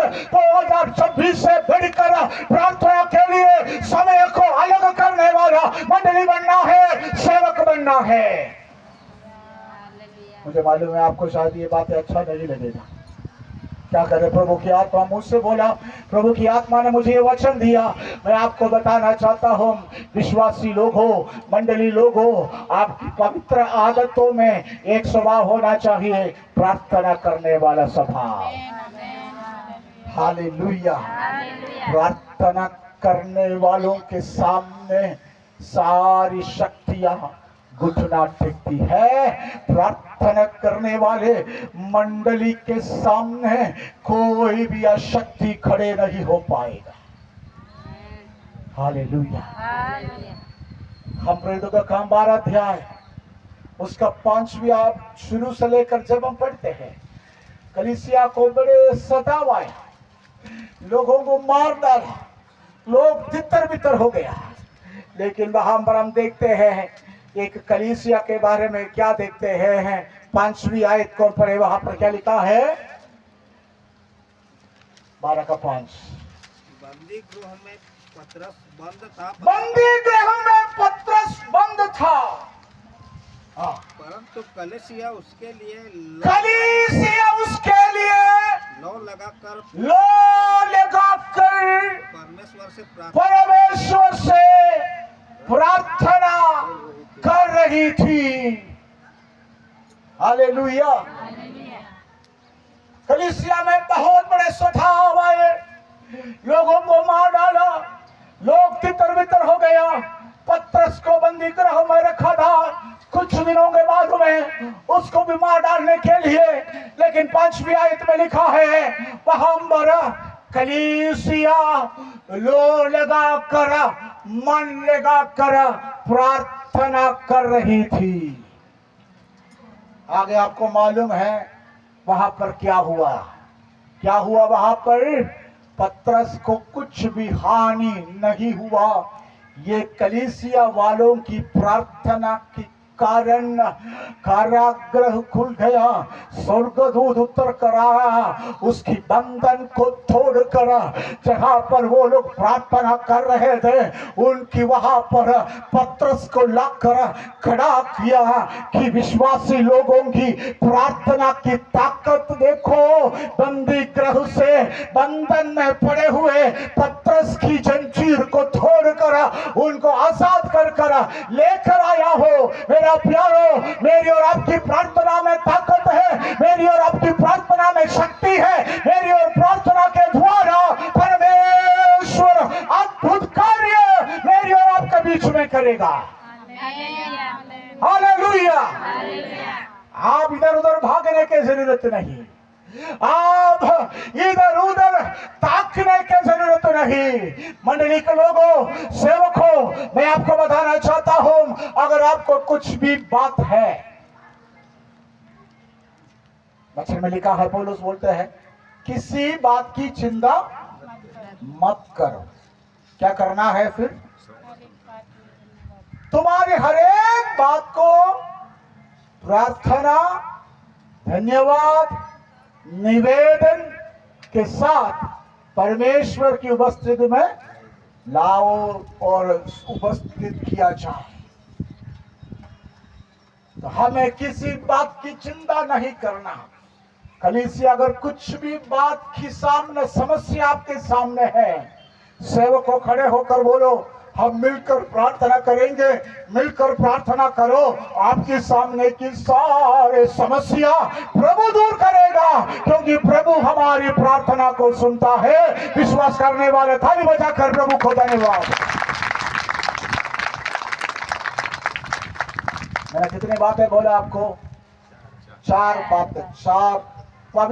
2026 से बढ़कर प्रार्थना के लिए समय को अलग करने वाला मंडली बनना है, सेवक बनना है। मुझे मालूम है आपको शायद ये बातें अच्छा नहीं लगेगा, क्या करे, प्रभु की आत्मा मुझसे बोला, प्रभु की आत्मा ने मुझे ये वचन दिया। मैं आपको बताना चाहता हूँ, विश्वासी लोग हो, मंडली लोग हो, आपकी पवित्र आदतों में एक स्वभाव होना चाहिए, प्रार्थना करने वाला स्वभाव। हालेलुया। प्रार्थना करने वालों के सामने सारी शक्तियां घुटना टेकती है। प्रार्थना करने वाले मंडली के सामने कोई भी अशक्ति खड़े नहीं हो पाएगा। हालेलुया। हम प्रेरितों का काम 12 अध्याय उसका 5वीं आप शुरू से लेकर जब हम पढ़ते हैं, कलीसिया को बड़े सतावाया, लोगों को मार डाला, लोग तितर बितर हो गया। लेकिन वहां पर हम देखते हैं एक कलीसिया के बारे में क्या देखते हैं, 5वीं आयत को पढ़े, वहां पर क्या लिखा है, 12 का 5। बंदी गृह में पतरस बंद था, बंदी गृह में पतरस बंद था, परंतु कलीसिया उसके लिए लो लगाकर परमेश्वर से प्रार्थना कर रही थी। हालेलुया। कलीसिया में बहुत बड़े स्वभाव आए, लोगों को मार डाला, लोग तितर बितर हो गया। पतरस को बंदी गृह में रखा था, कुछ दिनों के बाद में उसको भी मार डालने के लिए। लेकिन 5वीं आयत में लिखा है, वहां पर कलीसिया लो लगा कर, मन लगा कर प्रार्थना कर रही थी। आगे आपको मालूम है वहां पर क्या हुआ, क्या हुआ वहां पर? पतरस को कुछ भी हानि नहीं हुआ। ये कलीसिया वालों की प्रार्थना की कारण कारागृह खुल गया, स्वर्गदूत उतर कर आया, उसकी बंधन को तोड़कर जहां पर वो लोग प्रार्थना कर रहे थे उनकी वहां पर पतरस को लाकर खड़ा किया कि विश्वासी लोगों की प्रार्थना की ताकत देखो। बंदी गृह से बंधन में पड़े हुए पतरस की जंजीर को तोड़कर उनको आजाद कर लेकर आया हो। मेरा प्यारो, मेरी और आपकी प्रार्थना में ताकत है, मेरी और आपकी प्रार्थना में शक्ति है, मेरी और प्रार्थना के द्वारा परमेश्वर अद्भुत कार्य मेरी और आपके बीच में करेगा। हालेलुया। आप इधर उधर भागने की जरूरत नहीं, आप इधर उधर ताकने की जरूरत नहीं। मंडली के लोगों, सेवकों, मैं आपको बताना चाहता हूं, अगर आपको कुछ भी बात है, वचन में लिखा है, पौलुस बोलते हैं किसी बात की चिंता मत करो। क्या करना है फिर? तुम्हारी हर एक बात को प्रार्थना, धन्यवाद, निवेदन के साथ परमेश्वर की उपस्थिति में लाओ और उपस्थित किया जाए। तो हमें किसी बात की चिंता नहीं करना। कलीसिया अगर कुछ भी बात की सामने समस्या आपके सामने है, सेवक को खड़े होकर बोलो, हम मिलकर प्रार्थना करेंगे। मिलकर प्रार्थना करो, आपके सामने की सारे समस्या प्रभु दूर करेगा, क्योंकि प्रभु हमारी प्रार्थना को सुनता है। विश्वास करने वाले थाली बजाकर प्रभु को धन्यवाद। मैंने कितनी बातें बोला आपको? 4 बातें, 4